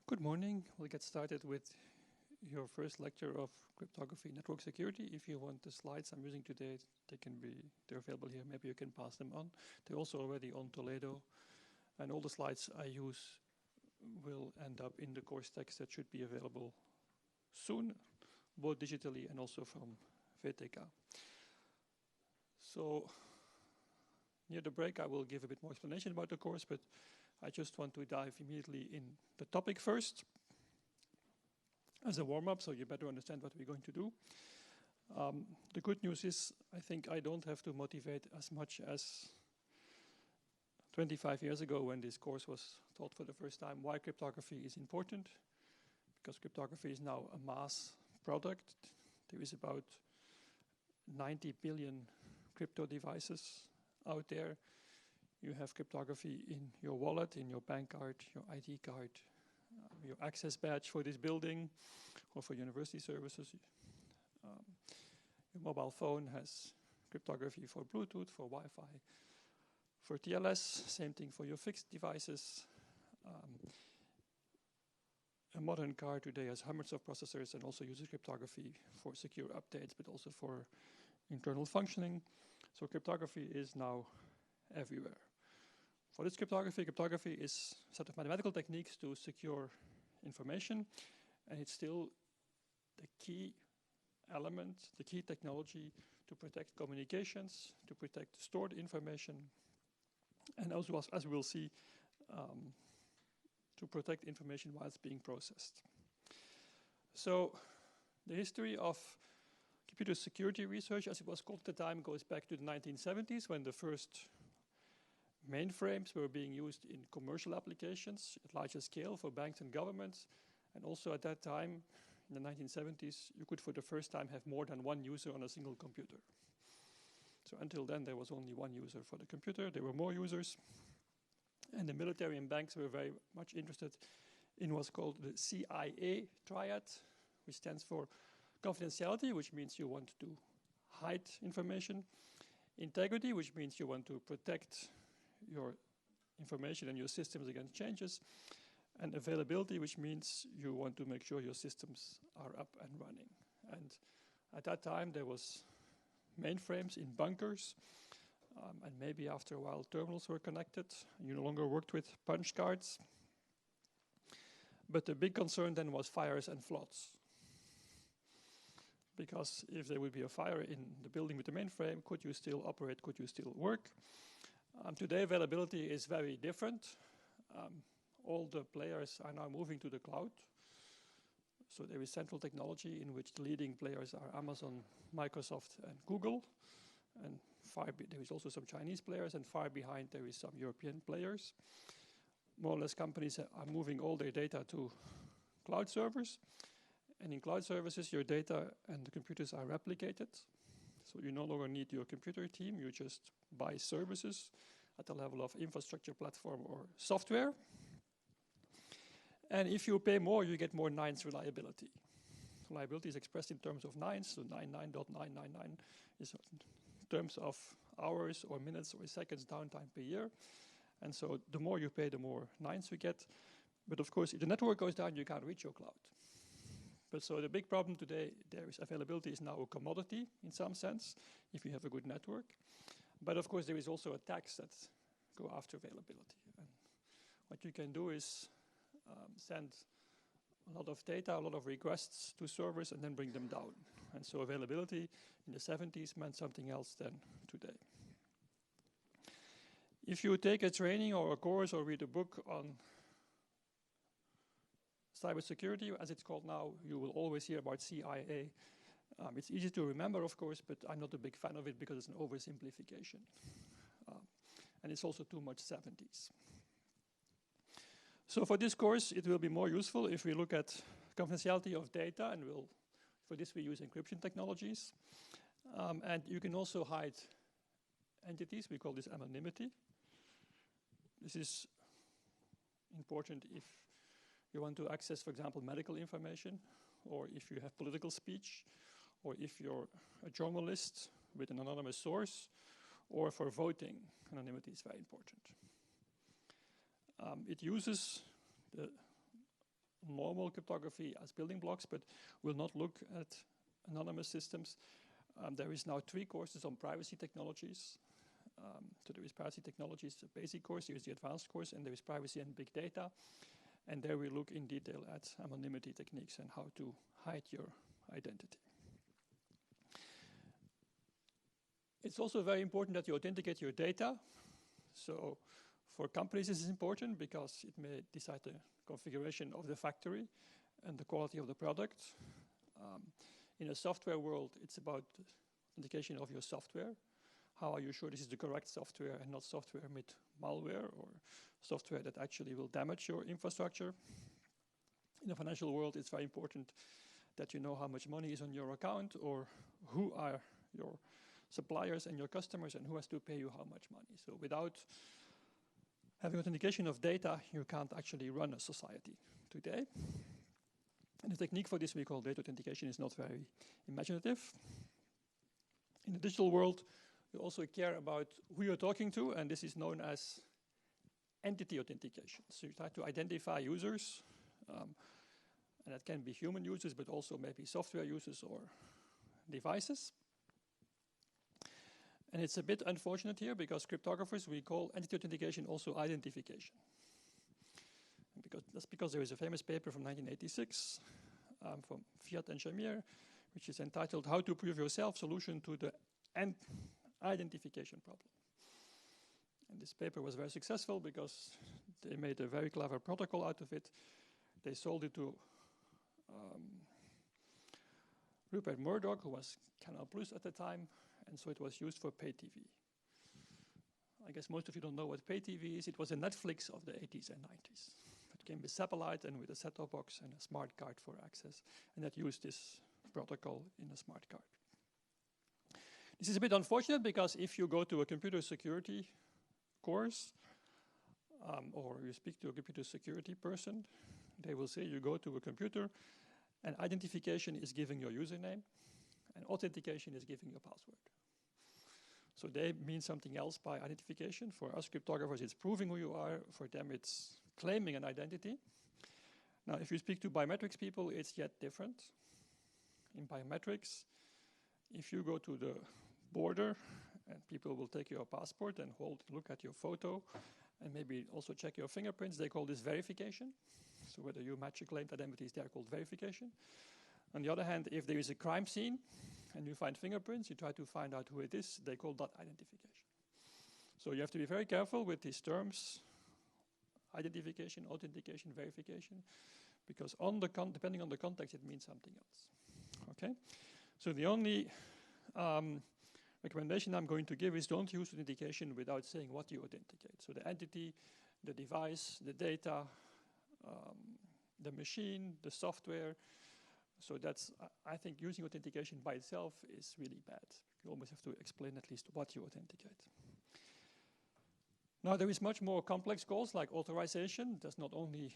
Good morning. We'll get started with your first lecture of cryptography network security. If you want the slides I'm using today, they're available here. Maybe you can pass them on. They're also already on Toledo. And all the slides I use will end up in the course text that should be available soon, both digitally and also from VTK. So near the break, I will give a bit more explanation about the course, but I just want to dive immediately in the topic first as a warm-up, so you better understand what we're going to do. The good news is, I think I don't have to motivate as much as 25 years ago when this course was taught for the first time why cryptography is important, because cryptography is now a mass product. There is about 90 billion crypto devices out there. You have cryptography in your wallet, in your bank card, your ID card, your access badge for this building or for university services. Your mobile phone has cryptography for Bluetooth, for Wi-Fi, for TLS, same thing for your fixed devices. A modern car today has hundreds of processors and also uses cryptography for secure updates, but also for internal functioning. So cryptography is now everywhere. For this cryptography is a set of mathematical techniques to secure information, and it's still the key element, the key technology to protect communications, to protect stored information, and also, as we will see, to protect information while it's being processed. So the history of computer security research, as it was called at the time, goes back to the 1970s when the first mainframes were being used in commercial applications at larger scale for banks and governments. And also at that time, in the 1970s, you could for the first time have more than one user on a single computer. So until then, there was only one user for the computer. There were more users. And the military and banks were very much interested in what's called the CIA triad, which stands for confidentiality, which means you want to hide information. Integrity, which means you want to protect your information and your systems against changes. And availability, which means you want to make sure your systems are up and running. And at that time, there was mainframes in bunkers. And maybe after a while, terminals were connected. You no longer worked with punch cards. But the big concern then was fires and floods. Because if there would be a fire in the building with the mainframe, could you still operate, could you still work? Today, availability is very different. All the players are now moving to the cloud. So there is central technology in which the leading players are Amazon, Microsoft, and Google. And there is also some Chinese players, and far behind there is some European players. More or less, companies are moving all their data to cloud servers. And in cloud services, your data and the computers are replicated. So you no longer need your computer team. You just buy services at the level of infrastructure, platform, or software. And if you pay more, you get more nines reliability. Reliability is expressed in terms of nines. So 99.999 is in terms of hours or minutes or seconds downtime per year. And so the more you pay, the more nines you get. But of course, if the network goes down, you can't reach your cloud. But so the big problem today, availability is now a commodity in some sense, if you have a good network. But of course, there is also attacks that go after availability. And what you can do is send a lot of data, a lot of requests to servers, and then bring them down. And so availability in the 70s meant something else than today. If you take a training or a course or read a book on cybersecurity, as it's called now, you will always hear about CIA. It's easy to remember, of course, but I'm not a big fan of it because it's an oversimplification. And it's also too much 70s. So for this course, it will be more useful if we look at confidentiality of data, and for this we use encryption technologies. And you can also hide entities. We call this anonymity. This is important if you want to access, for example, medical information, or if you have political speech, or if you're a journalist with an anonymous source, or for voting. Anonymity is very important. It uses the normal cryptography as building blocks, but we'll not look at anonymous systems. There is now 3 courses on privacy technologies. So there is privacy technologies, a basic course, there is the advanced course, and there is privacy and big data. And there we look in detail at anonymity techniques and how to hide your identity. It's also very important that you authenticate your data. So for companies, this is important because it may decide the configuration of the factory and the quality of the product. In a software world, it's about authentication of your software. How are you sure this is the correct software and not software with malware or software that actually will damage your infrastructure? In the financial world, it's very important that you know how much money is on your account or who are your suppliers and your customers and who has to pay you how much money. So without having authentication of data, you can't actually run a society today. And the technique for this we call data authentication is not very imaginative. In the digital world, you also care about who you're talking to, and this is known as entity authentication. So you try to identify users, and that can be human users, but also maybe software users or devices. And it's a bit unfortunate here because cryptographers, we call entity authentication also identification. And that's because there is a famous paper from 1986 from Fiat and Shamir, which is entitled How to Prove Yourself, Solution to the Identification Problem. And this paper was very successful because they made a very clever protocol out of it. They sold it to Rupert Murdoch, who was Canal Plus at the time, and so it was used for pay TV. I guess most of you don't know what pay TV is. It was a Netflix of the 80s and 90s. It came with satellite and with a set-top box and a smart card for access, and that used this protocol in a smart card. This is a bit unfortunate because if you go to a computer security course or you speak to a computer security person, they will say you go to a computer and identification is giving your username and authentication is giving your password. So they mean something else by identification. For us cryptographers, it's proving who you are. For them, it's claiming an identity. Now, if you speak to biometrics people, it's yet different. In biometrics, if you go to the border and people will take your passport and look at your photo and maybe also check your fingerprints, they call this verification. So whether you match your claimed identities, they are called verification. On the other hand, if there is a crime scene and you find fingerprints, you try to find out who it is, they call that identification. So you have to be very careful with these terms, identification, authentication, verification, because depending on the context, it means something else. Okay? So the only recommendation I'm going to give is don't use authentication without saying what you authenticate. So the entity, the device, the data, the machine, the software. So that's, I think using authentication by itself is really bad. You almost have to explain at least what you authenticate. Now there is much more complex goals like authorization. There's not only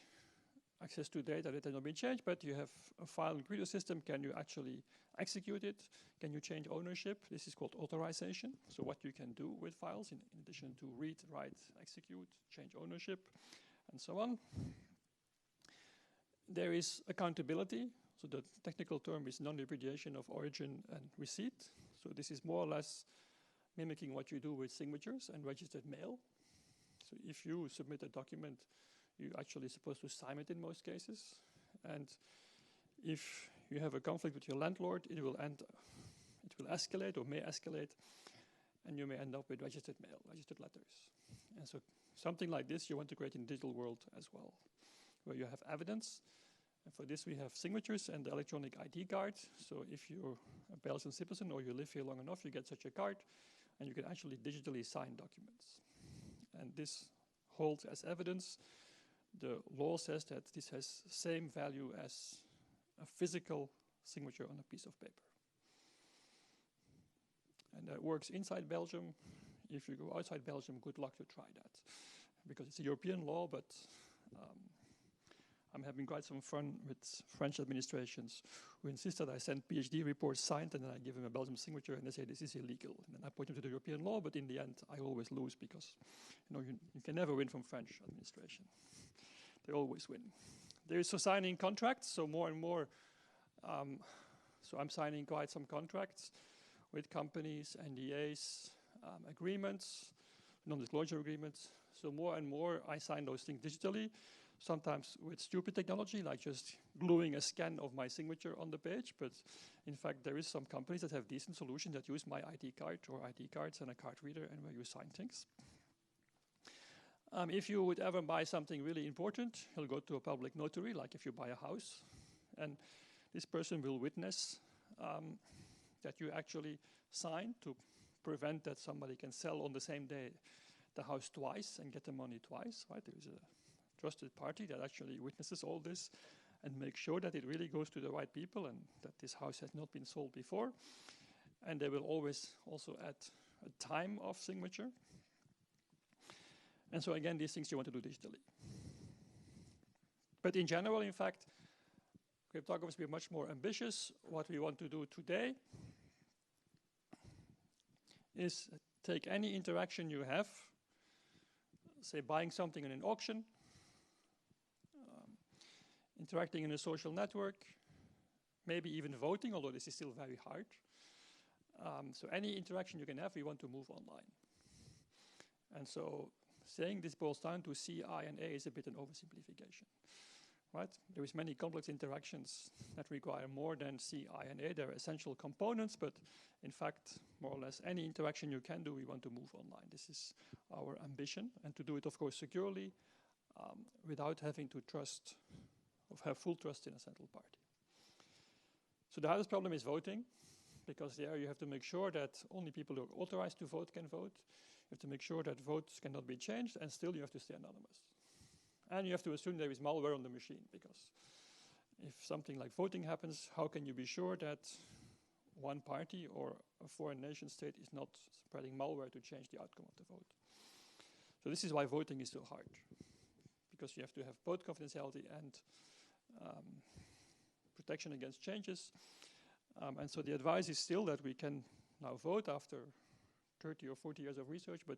access to data that has not been changed, but you have a file in the computer system. Can you actually execute it? Can you change ownership? This is called authorization. So what you can do with files in addition to read, write, execute, change ownership, and so on. There is accountability. So the technical term is non-repudiation of origin and receipt. So this is more or less mimicking what you do with signatures and registered mail. So if you submit a document, you're actually supposed to sign it in most cases. And if you have a conflict with your landlord, it will escalate or may escalate, and you may end up with registered mail, registered letters. And so something like this you want to create in the digital world as well, where you have evidence. And for this we have signatures and the electronic ID card. So if you're a Belgian citizen or you live here long enough, you get such a card, and you can actually digitally sign documents. And this holds as evidence. The law says that this has same value as a physical signature on a piece of paper. And that works inside Belgium. If you go outside Belgium, good luck to try that. Because it's a European law, but I'm having quite some fun with French administrations who insist that I send PhD reports signed and then I give them a Belgian signature and they say this is illegal. And then I point them to the European law, but in the end I always lose because you can never win from French administration. They always win. There is signing contracts, so more and more. So I'm signing quite some contracts with companies, NDAs, agreements, non-disclosure agreements. So more and more I sign those things digitally, sometimes with stupid technology, like just gluing a scan of my signature on the page. But in fact, there is some companies that have decent solutions that use my ID card or ID cards and a card reader and where you sign things. If you would ever buy something really important, you'll go to a public notary, like if you buy a house. And this person will witness that you actually sign to prevent that somebody can sell on the same day the house twice and get the money twice, right? There is a trusted party that actually witnesses all this and makes sure that it really goes to the right people and that this house has not been sold before. And they will always also add a time of signature. And so again, these things you want to do digitally. But in general, in fact, cryptographers will be much more ambitious. What we want to do today is take any interaction you have, say buying something in an auction, interacting in a social network, maybe even voting, although this is still very hard. So any interaction you can have, we want to move online. And so saying this boils down to C, I, and A is a bit an oversimplification. Right? There is many complex interactions that require more than C, I, and A. They're essential components, but in fact, more or less any interaction you can do, we want to move online. This is our ambition, and to do it, of course, securely, without having to trust, or have full trust in a central party. So the hardest problem is voting, because there you have to make sure that only people who are authorized to vote can vote. You have to make sure that votes cannot be changed, and still you have to stay anonymous. And you have to assume there is malware on the machine, because if something like voting happens, how can you be sure that one party or a foreign nation state is not spreading malware to change the outcome of the vote? So this is why voting is so hard, because you have to have both confidentiality and protection against changes. And so the advice is still that we can now vote after 30 or 40 years of research, but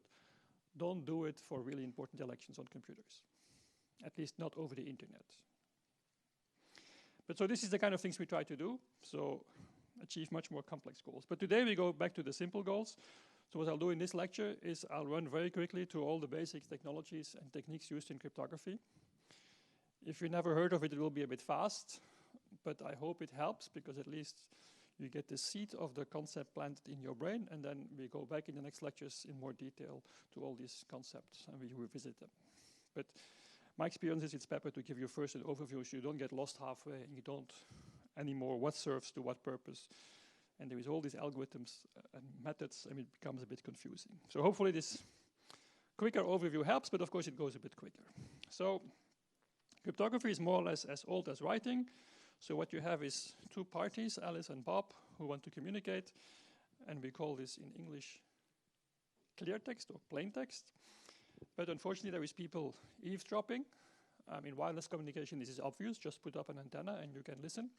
don't do it for really important elections on computers. At least not over the internet. But so this is the kind of things we try to do, so achieve much more complex goals. But today we go back to the simple goals. So what I'll do in this lecture is I'll run very quickly through all the basic technologies and techniques used in cryptography. If you never heard of it, it will be a bit fast, but I hope it helps, because at least you get the seed of the concept planted in your brain, and then we go back in the next lectures in more detail to all these concepts, and we revisit them. But my experience is it's better to give you first an overview so you don't get lost halfway and you don't anymore what serves to what purpose. And there is all these algorithms and methods, and it becomes a bit confusing. So hopefully this quicker overview helps, but of course it goes a bit quicker. So cryptography is more or less as old as writing. So what you have is two parties, Alice and Bob, who want to communicate, and we call this in English clear text or plain text. But unfortunately, there is people eavesdropping. In wireless communication, this is obvious. Just put up an antenna and you can listen.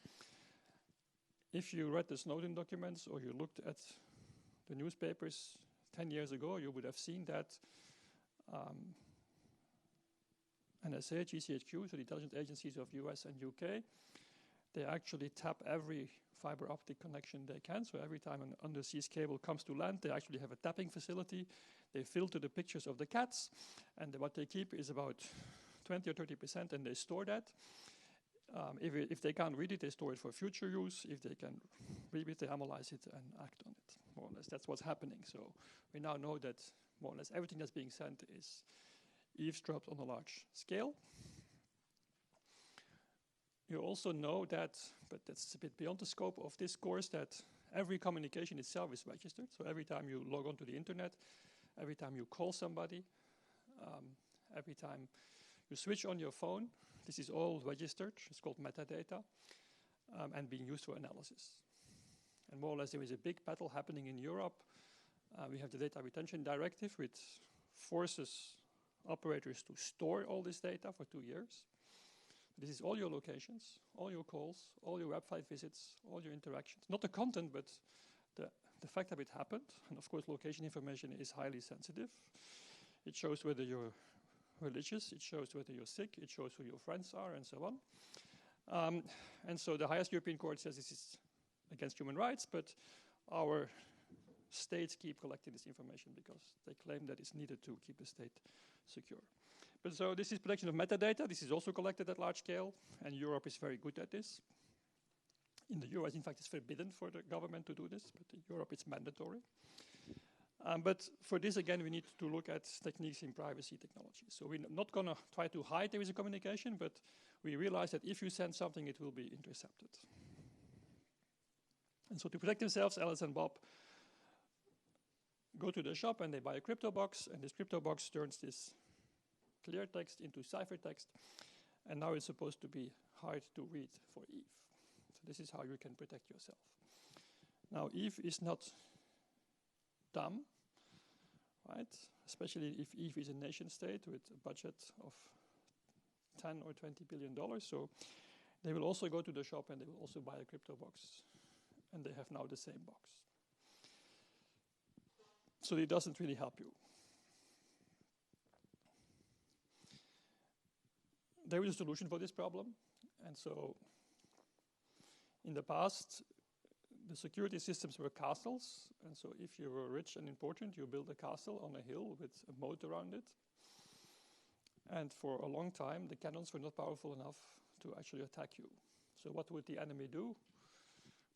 If you read the Snowden documents or you looked at the newspapers 10 years ago, you would have seen that NSA, GCHQ, so the intelligence agencies of US and UK, they actually tap every fiber optic connection they can. So every time an undersea cable comes to land, they actually have a tapping facility. They filter the pictures of the cats, and what they keep is about 20 or 30%, and they store that. If they can't read it, they store it for future use. If they can read it, they analyze it and act on it, more or less. That's what's happening. So we now know that more or less everything that's being sent is eavesdropped on a large scale. You also know that, but that's a bit beyond the scope of this course, that every communication itself is registered. So every time you log onto the internet, every time you call somebody, every time you switch on your phone, this is all registered. It's called metadata, and being used for analysis. And more or less there is a big battle happening in Europe. We have the Data Retention Directive, which forces operators to store all this data for 2 years. This is all your locations, all your calls, all your website visits, all your interactions. Not the content, but the fact that it happened. And of course, location information is highly sensitive. It shows whether you're religious, it shows whether you're sick, it shows who your friends are, and so on. And so the highest European court says this is against human rights, but our states keep collecting this information because they claim that it's needed to keep the state secure. But so this is protection of metadata. This is also collected at large scale, and Europe is very good at this. In the US, in fact, it's forbidden for the government to do this, but in Europe it's mandatory. But for this, again, we need to look at techniques in privacy technology. So we're not going to try to hide there is a communication, but we realize that if you send something, it will be intercepted. And so to protect themselves, Alice and Bob go to the shop and they buy a crypto box, and this crypto box turns this clear text into ciphertext, and now it's supposed to be hard to read for Eve. So this is how you can protect yourself. Now, Eve is not dumb, right? Especially if Eve is a nation state with a budget of $10 or $20 billion. So they will also go to the shop and they will also buy a crypto box, and they have now the same box. So it doesn't really help you. There is a solution for this problem, and so in the past, the security systems were castles, and so if you were rich and important, you built a castle on a hill with a moat around it. And for a long time, the cannons were not powerful enough to actually attack you. So what would the enemy do?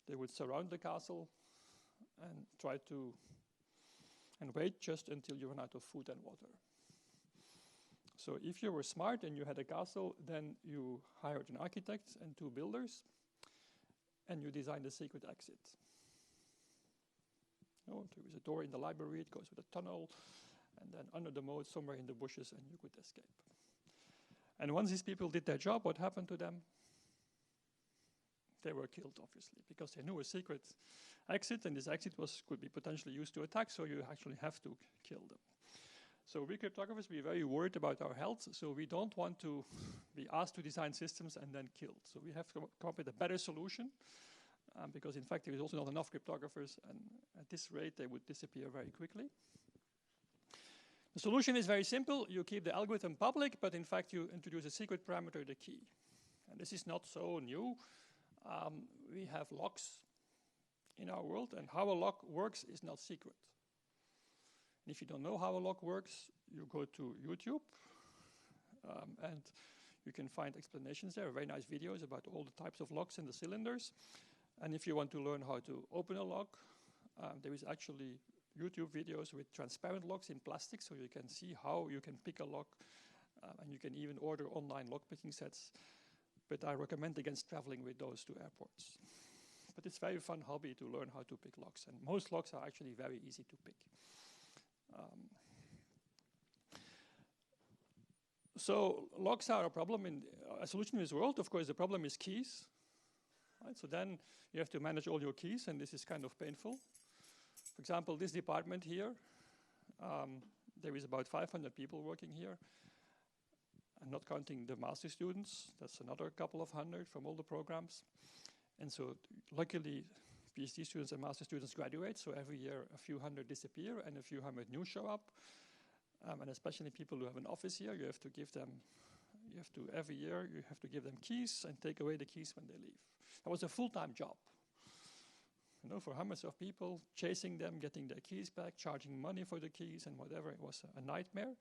They would surround the castle and try to wait just until you run out of food and water. So if you were smart and you had a castle, then you hired an architect and 2 builders, and you designed a secret exit. There is a door in the library, it goes with a tunnel, and then under the moat, somewhere in the bushes, and you could escape. And once these people did their job, what happened to them? They were killed, obviously, because they knew a secret exit, and this exit could be potentially used to attack, so you actually have to kill them. So we cryptographers, we're very worried about our health, so we don't want to be asked to design systems and then killed. So we have to come up with a better solution, because in fact there is also not enough cryptographers, and at this rate they would disappear very quickly. The solution is very simple. You keep the algorithm public, but in fact you introduce a secret parameter, the key. And this is not so new. We have locks in our world, and how a lock works is not secret. And if you don't know how a lock works, you go to YouTube, and you can find explanations there, very nice videos about all the types of locks and the cylinders. And if you want to learn how to open a lock, there is actually YouTube videos with transparent locks in plastic, so you can see how you can pick a lock, and you can even order online lock picking sets. But I recommend against traveling with those to airports. But it's a very fun hobby to learn how to pick locks, and most locks are actually very easy to pick. So locks are a problem in a solution in this world. Of course, the problem is keys. Right? So then you have to manage all your keys, and this is kind of painful. For example, this department here, there is about 500 people working here. I'm not counting the master students. That's another couple of hundred from all the programs. And so luckily, PhD students and master students graduate, so every year a few hundred disappear and a few hundred new show up. And especially people who have an office here, every year you have to give them keys and take away the keys when they leave. That was a full-time job. For hundreds of people, chasing them, getting their keys back, charging money for the keys and whatever. It was a nightmare.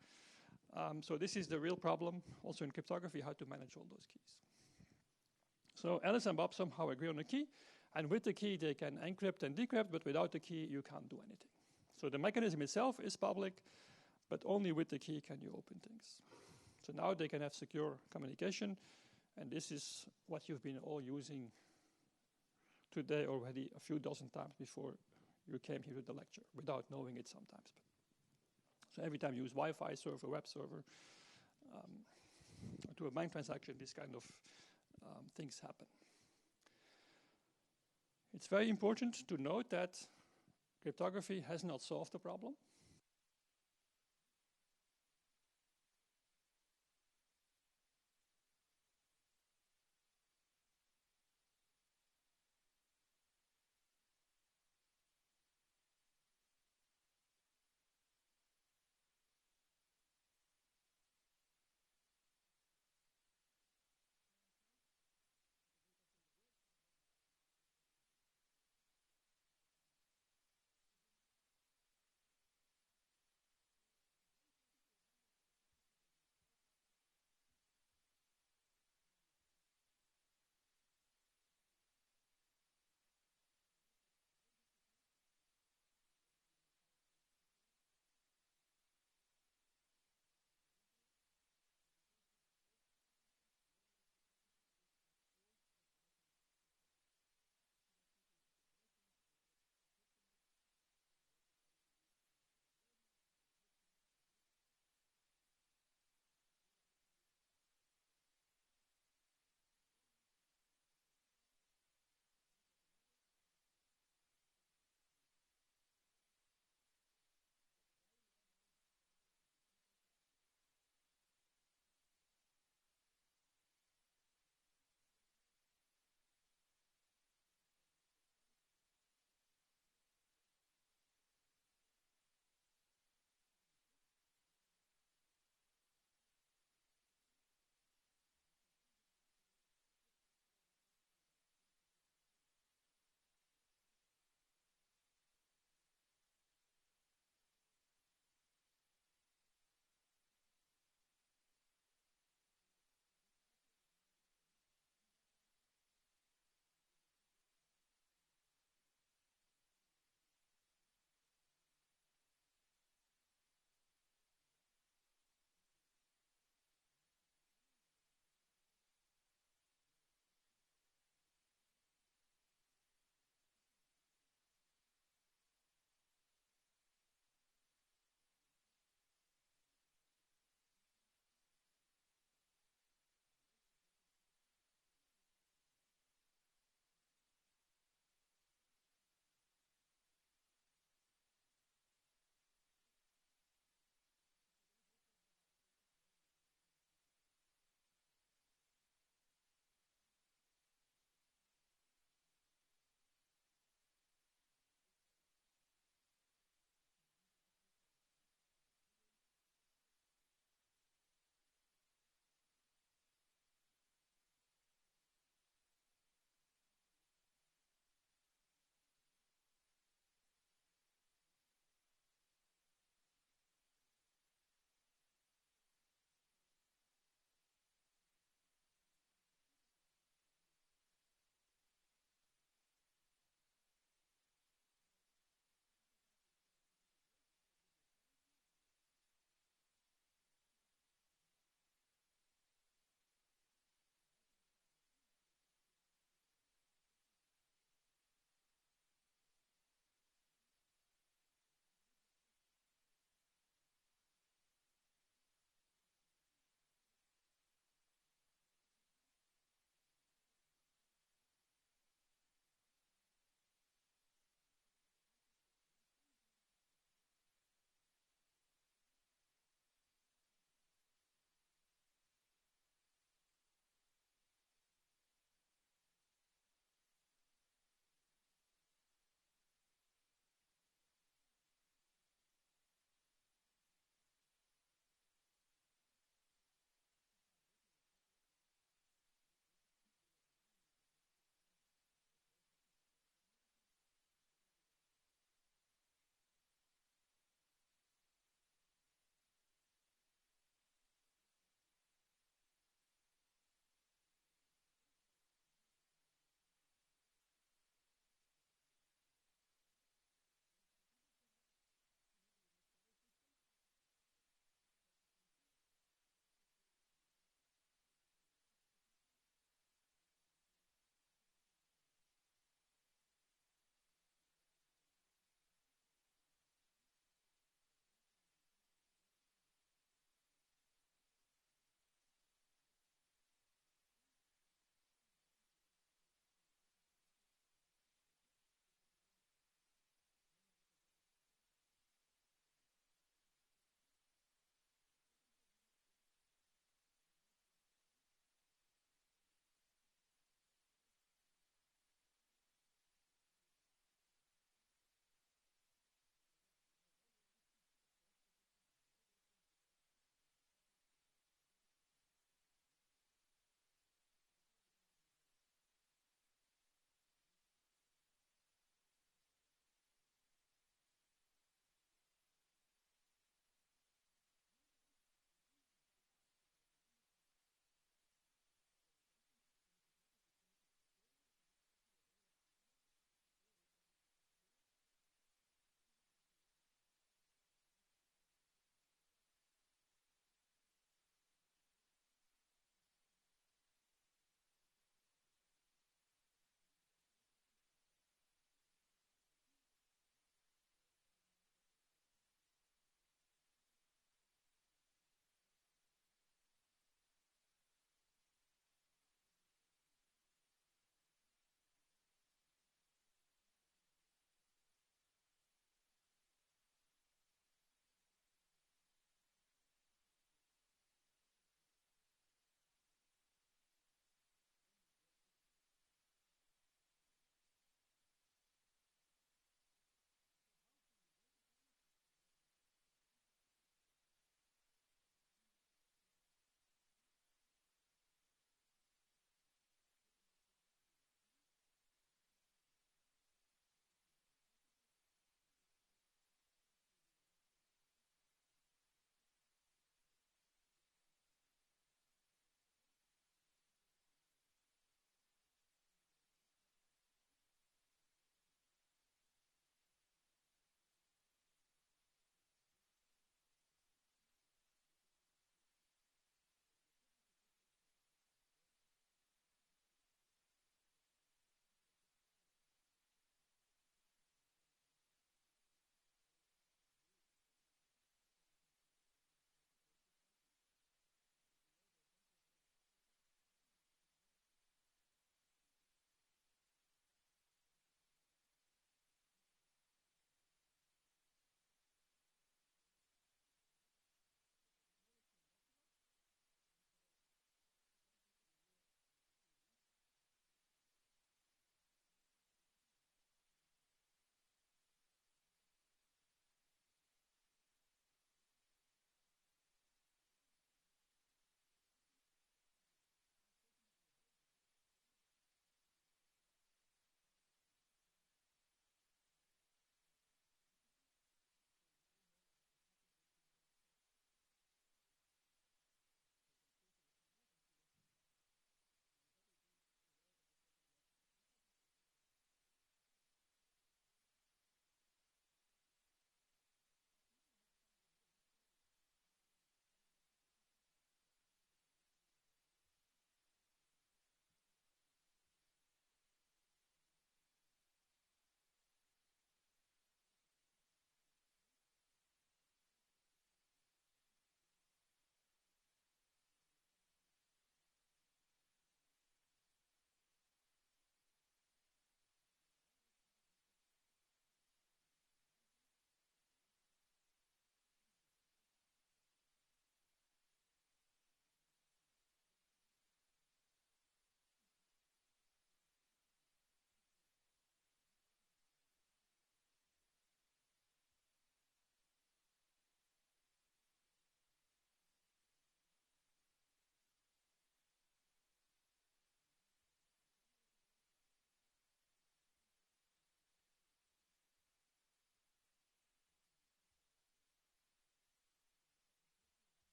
So this is the real problem, also in cryptography, how to manage all those keys. So Alice and Bob somehow agree on a key, and with the key they can encrypt and decrypt, but without the key you can't do anything. So the mechanism itself is public, but only with the key can you open things. So now they can have secure communication, and this is what you've been all using today already a few dozen times before you came here to the lecture, without knowing it sometimes. So every time you use Wi-Fi server, web server, to a bank transaction, this kind of things happen. It's very important to note that cryptography has not solved the problem.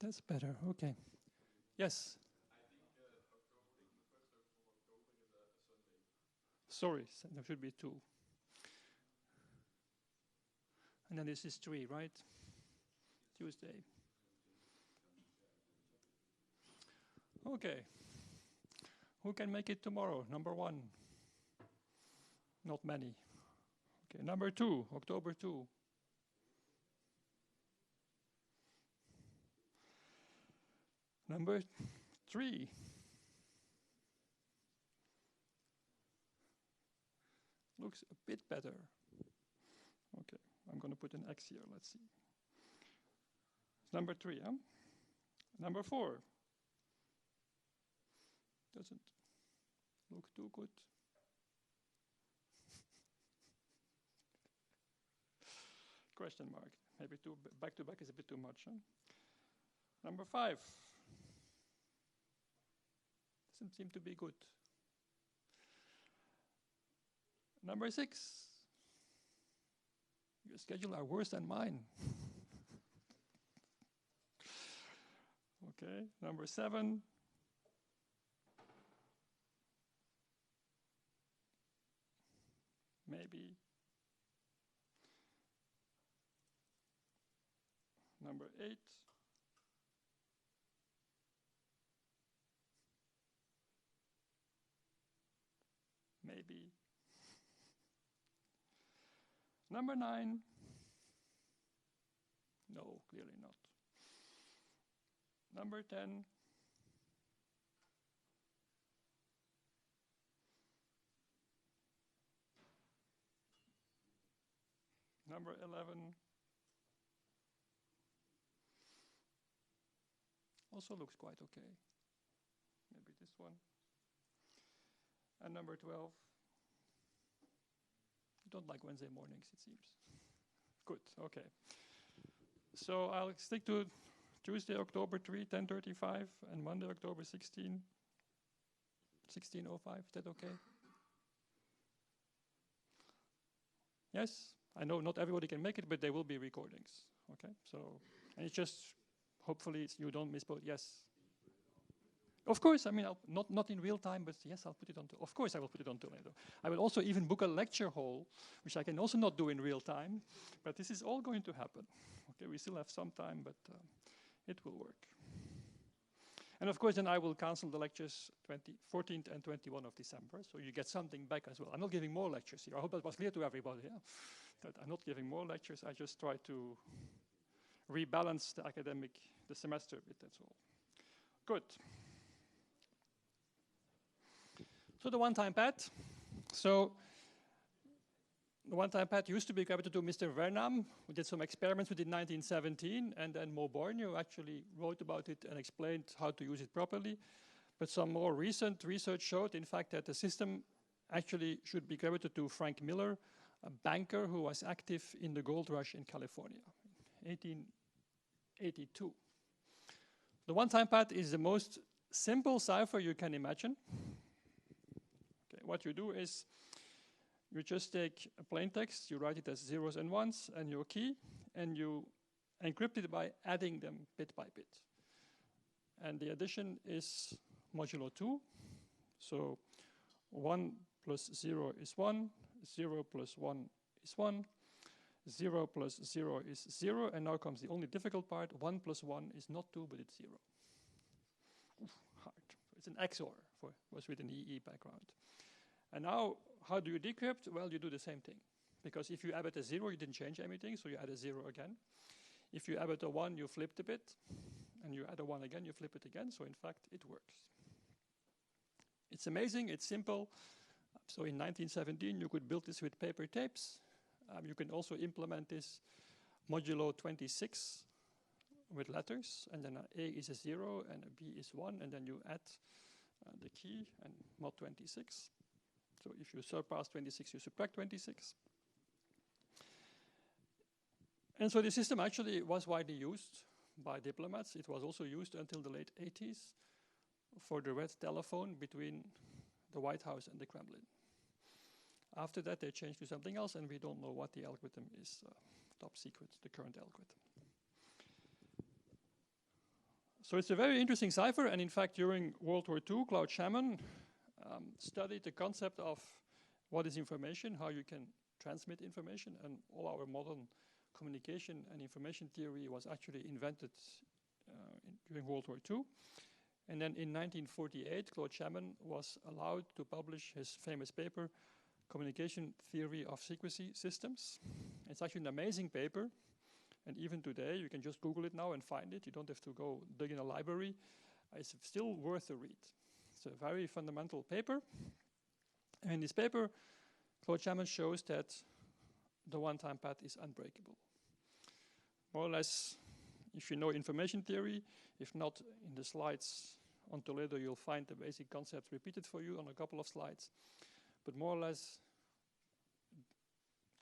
That's better. Okay. Yes. Sorry, there should be 2. And then this is 3, right? Tuesday. Okay. Who can make it tomorrow? Number 1. Not many. Okay, number 2, October 2. Number 3. Looks a bit better. Okay, I'm going to put an X here. Let's see. It's number 3, huh? Number 4. Doesn't look too good. Question mark. Maybe back to back is a bit too much. Huh? Number 5. Doesn't seem to be good. Number 6. Your schedule are worse than mine. Okay, number 7. Maybe. Number 8. Maybe. Number 9. No, clearly not. Number 10. Number 11. Also looks quite okay. Maybe this one. And number 12. You don't like Wednesday mornings, it seems. Good, okay. So I'll stick to Tuesday, October 3, 10:35, and Monday, October 16, 16:05. Is that okay? Yes? I know not everybody can make it, but there will be recordings. Okay? So, and it's just, hopefully you don't miss both. Yes? Of course, I mean, not in real time, but yes, I'll put it on. Of course, I will put it on Toledo. I will also even book a lecture hall, which I can also not do in real time, but this is all going to happen. Okay, we still have some time, but it will work. And of course, then I will cancel the lectures 14th and 21 of December, so you get something back as well. I'm not giving more lectures here. I hope that was clear to everybody. Yeah? That I'm not giving more lectures. I just try to rebalance the semester a bit. That's all. Good. So the one-time pad. So the one-time pad used to be credited to Mr. Vernam, who did some experiments with it in 1917, and then Mo Borneo actually wrote about it and explained how to use it properly. But some more recent research showed, in fact, that the system actually should be credited to Frank Miller, a banker who was active in the gold rush in California in 1882. The one-time pad is the most simple cipher you can imagine. What you do is you just take a plain text, you write it as 0s and 1s and your key, and you encrypt it by adding them bit by bit. And the addition is modulo 2. So 1 plus 0 is 1, 0 plus 1 is 1, 0 plus 0 is 0, and now comes the only difficult part. 1 plus 1 is not 2, but it's 0. Oof, hard. It's an XOR, was with an EE background. And now, how do you decrypt? Well, you do the same thing. Because if you added a 0, you didn't change anything, so you add a 0 again. If you added a 1, you flipped a bit. And you add a 1 again, you flip it again. So in fact, it works. It's amazing, it's simple. So in 1917, you could build this with paper tapes. You can also implement this modulo 26 with letters. And then A is a 0, and a B is 1. And then you add the key and mod 26. So if you surpass 26, you subtract 26. And so the system actually was widely used by diplomats. It was also used until the late 80s for the red telephone between the White House and the Kremlin. After that, they changed to something else, and we don't know what the algorithm is. Top secret, the current algorithm. So it's a very interesting cipher, and in fact, during World War II, Claude Shannon studied the concept of what is information, how you can transmit information, and all our modern communication and information theory was actually invented during World War II. And then in 1948, Claude Shannon was allowed to publish his famous paper, Communication Theory of Secrecy Systems. It's actually an amazing paper, and even today you can just Google it now and find it. You don't have to go dig in a library. It's still worth a read. It's a very fundamental paper. And in this paper, Claude Shannon shows that the one-time path is unbreakable. More or less, if you know information theory, if not in the slides on Toledo, you'll find the basic concepts repeated for you on a couple of slides. But more or less,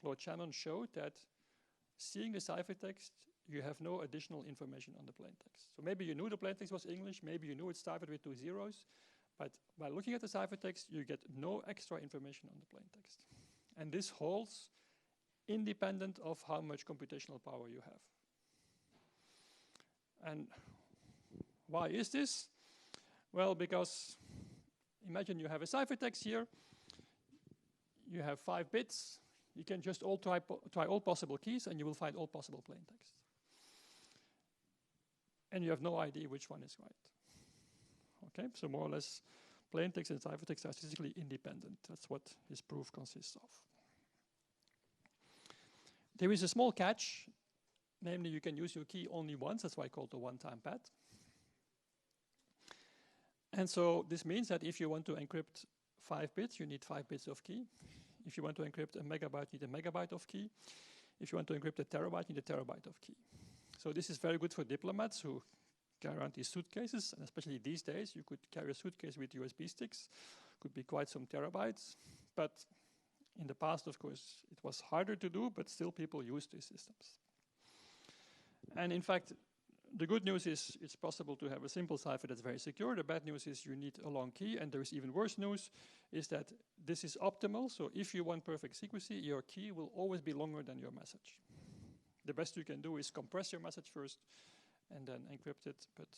Claude Shannon showed that seeing the ciphertext, you have no additional information on the plaintext. So maybe you knew the plaintext was English, maybe you knew it started with 2 zeros, but by looking at the ciphertext, you get no extra information on the plaintext. And this holds independent of how much computational power you have. And why is this? Well, because imagine you have a ciphertext here. You have 5 bits. You can just try all possible keys, and you will find all possible plaintext. And you have no idea which one is right. Okay, so more or less, plaintext and ciphertext are statistically independent. That's what his proof consists of. There is a small catch. Namely, you can use your key only once. That's why I call it the one-time path. And so this means that if you want to encrypt 5 bits, you need 5 bits of key. If you want to encrypt a megabyte, you need a megabyte of key. If you want to encrypt a terabyte, you need a terabyte of key. So this is very good for diplomats who carry around these suitcases, and especially these days, you could carry a suitcase with USB sticks. Could be quite some terabytes. But in the past, of course, it was harder to do, but still people used these systems. And in fact, the good news is it's possible to have a simple cipher that's very secure. The bad news is you need a long key, and there is even worse news, is that this is optimal. So if you want perfect secrecy, your key will always be longer than your message. The best you can do is compress your message first and then encrypt it, but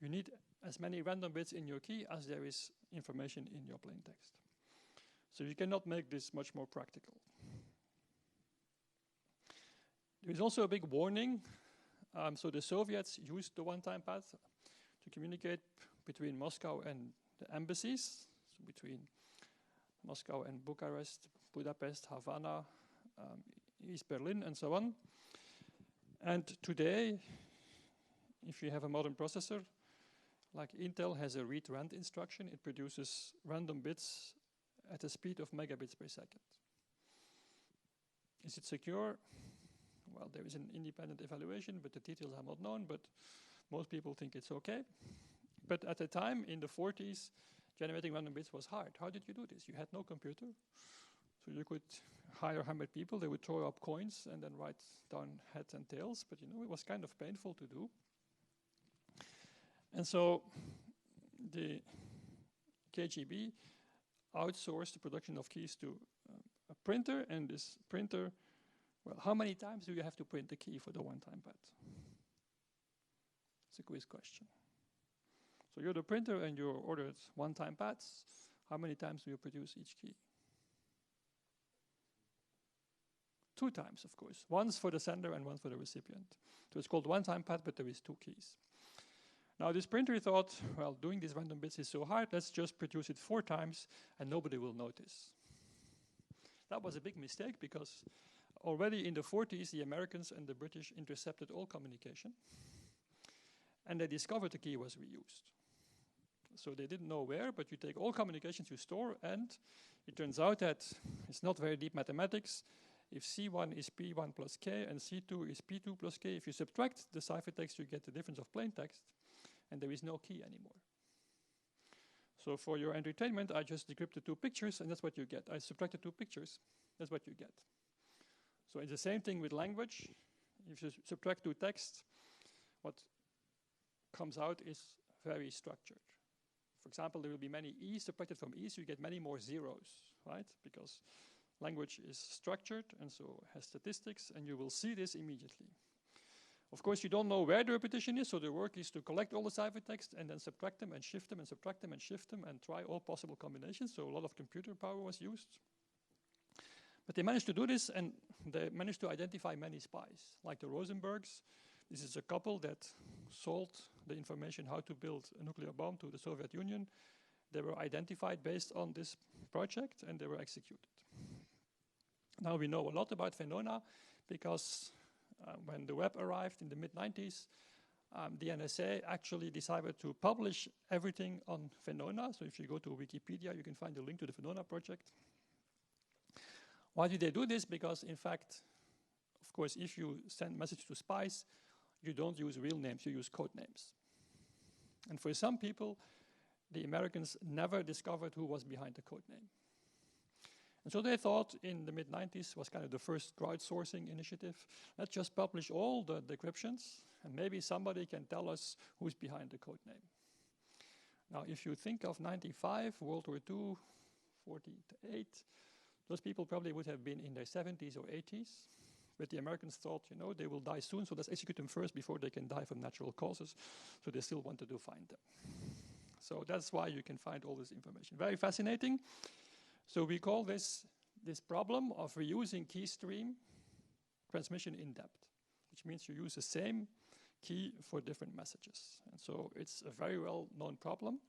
you need as many random bits in your key as there is information in your plaintext. So you cannot make this much more practical. There is also a big warning. So the Soviets used the one-time path to communicate between Moscow and the embassies, so between Moscow and Bucharest, Budapest, Havana, East Berlin, and so on. And today, if you have a modern processor, like Intel has a read-rand instruction, it produces random bits at a speed of megabits per second. Is it secure? Well, there is an independent evaluation, but the details are not known, but most people think it's okay. But at the time, in the 40s, generating random bits was hard. How did you do this? You had no computer, so you could hire 100 people, they would throw up coins and then write down heads and tails, but you know, it was kind of painful to do. And so the KGB outsourced the production of keys to a printer, and this printer, well, how many times do you have to print the key for the one-time path? It's a quiz question. So you're the printer and you ordered one-time paths. How many times do you produce each key? 2 times, of course. Once for the sender and one for the recipient. So it's called one-time path, but there is 2 keys. Now this printer thought, well, doing these random bits is so hard, let's just produce it 4 times and nobody will notice. That was a big mistake because already in the 40s, the Americans and the British intercepted all communication, and they discovered the key was reused. So they didn't know where, but you take all communications you store, and it turns out that it's not very deep mathematics. If C1 is P1 plus K and C2 is P2 plus K, if you subtract the ciphertext, you get the difference of plaintext, and there is no key anymore. So for your entertainment, I just decrypted 2 pictures, and that's what you get. I subtracted 2 pictures, that's what you get. So it's the same thing with language. If you subtract 2 texts, what comes out is very structured. For example, there will be many E's subtracted from E's, you get many more zeros, right? Because language is structured and so has statistics, and you will see this immediately. Of course, you don't know where the repetition is, so the work is to collect all the ciphertext and then subtract them and shift them and subtract them and shift them and try all possible combinations, so a lot of computer power was used. But they managed to do this, and they managed to identify many spies, like the Rosenbergs. This is a couple that sold the information how to build a nuclear bomb to the Soviet Union. They were identified based on this project, and they were executed. Now we know a lot about Venona, because when the web arrived in the mid-90s, the NSA actually decided to publish everything on Venona. So if you go to Wikipedia, you can find a link to the Venona project. Why did they do this? Because, in fact, of course, if you send messages to spies, you don't use real names, you use code names. And for some people, the Americans never discovered who was behind the code name. And so they thought in the mid-90s was kind of the first crowdsourcing initiative. Let's just publish all the decryptions, and maybe somebody can tell us who's behind the code name. Now, if you think of 95, World War II, 48, those people probably would have been in their 70s or 80s. But the Americans thought, you know, they will die soon, so let's execute them first before they can die from natural causes. So they still wanted to find them. So that's why you can find all this information. Very fascinating. So we call this problem of reusing key stream transmission in depth, which means you use the same key for different messages. And so it's a very well-known problem.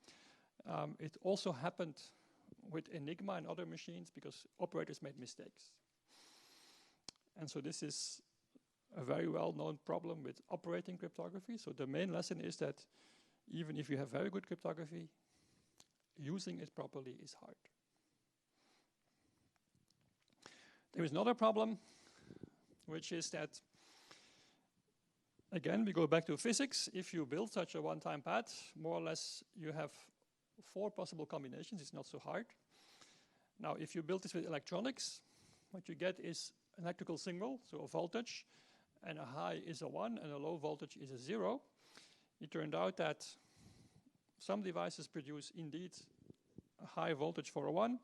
It also happened with Enigma and other machines because operators made mistakes. And so this is a very well-known problem with operating cryptography. So the main lesson is that even if you have very good cryptography, using it properly is hard. There is another problem, which is that, again, we go back to physics. If you build such a one-time pad, more or less you have 4 possible combinations. It's not so hard. Now, if you build this with electronics, what you get is an electrical signal, so a voltage, and a high is a 1, and a low voltage is a 0. It turned out that some devices produce indeed a high voltage for a 1.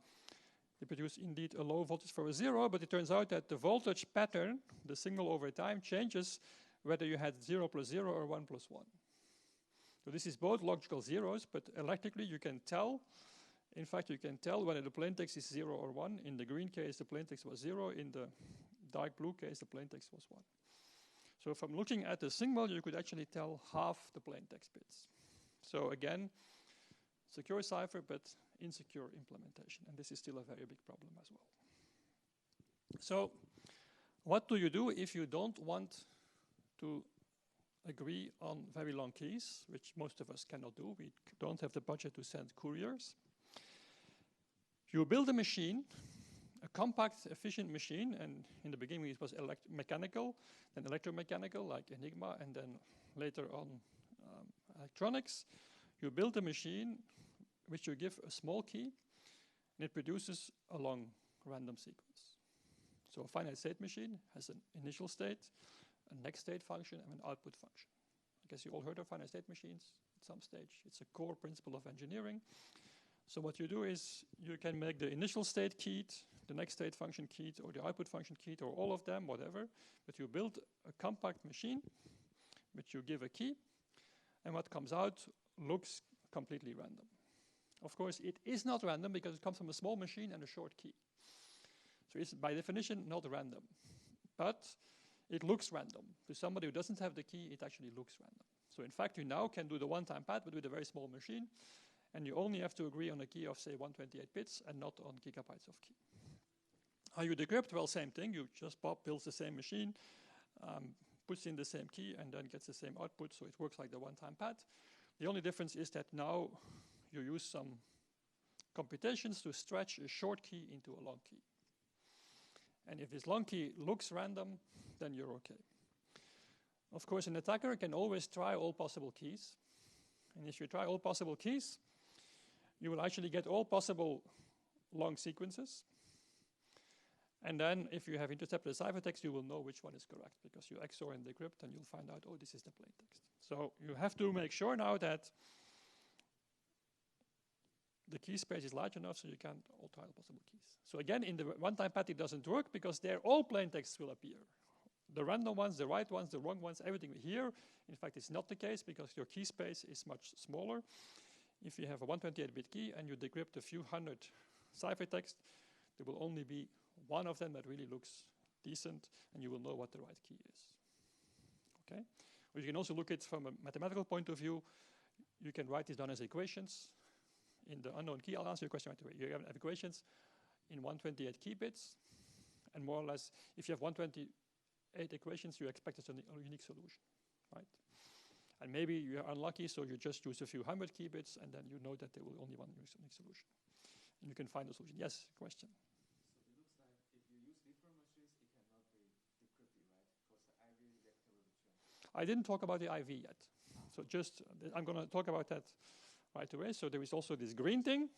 They produce indeed a low voltage for a 0, but it turns out that the voltage pattern, the signal over time, changes whether you had 0 plus 0 or 1 plus 1. So this is both logical zeros, but electrically you can tell. In fact, you can tell whether the plaintext is 0 or 1. In the green case, the plaintext was 0. In the dark blue case, the plaintext was 1. So from looking at the signal, you could actually tell half the plaintext bits. So again, secure cipher, but insecure implementation. And this is still a very big problem as well. So what do you do if you don't want to agree on very long keys, which most of us cannot do? We don't have the budget to send couriers. You build a machine, a compact, efficient machine, and in the beginning it was mechanical, then electromechanical, like Enigma, and then later on electronics. You build a machine which you give a small key, and it produces a long random sequence. So a finite state machine has an initial state, a next state function, and an output function. I guess you all heard of finite state machines at some stage. It's a core principle of engineering. So what you do is you can make the initial state keyed, the next state function keyed, or the output function keyed, or all of them, whatever. But you build a compact machine, which you give a key, and what comes out looks completely random. Of course, it is not random because it comes from a small machine and a short key. So it's by definition not random. But it looks random. To somebody who doesn't have the key, it actually looks random. So in fact, you now can do the one-time pad, but with a very small machine. And you only have to agree on a key of, say, 128 bits and not on gigabytes of key. How you decrypt? Well, same thing. You just builds the same machine, puts in the same key, and then gets the same output. So it works like the one-time pad. The only difference is that now you use some computations to stretch a short key into a long key. And if this long key looks random, then you're okay. Of course, an attacker can always try all possible keys. And if you try all possible keys, you will actually get all possible long sequences. And then if you have intercepted the ciphertext, you will know which one is correct because you XOR and decrypt and you'll find out, oh, this is the plaintext. So you have to make sure now that the key space is large enough so you can all try all possible keys. So again, in the one-time pad, it doesn't work because there all plaintexts will appear. the random ones, the right ones, the wrong ones, everything here. In fact, it's not the case because your key space is much smaller. If you have a 128-bit key and you decrypt a few hundred ciphertext, there will only be one of them that really looks decent, and you will know what the right key is. Okay? Or you can also look at it from a mathematical point of view. You can write this down as equations. In the unknown key, I'll answer your question right away. You have equations in 128 key bits, and more or less, if you have 128 equations, you expect a unique solution, right? And maybe you are unlucky, so you just use a few hundred key bits, and then you know that there will only one unique solution. And you can find the solution. Yes, question? So it looks like if you use different machines, it cannot be decrypted, right? Because the IV vector will be changed. I didn't talk about the IV yet. So I'm going to talk about that right away. So there is also this green thing,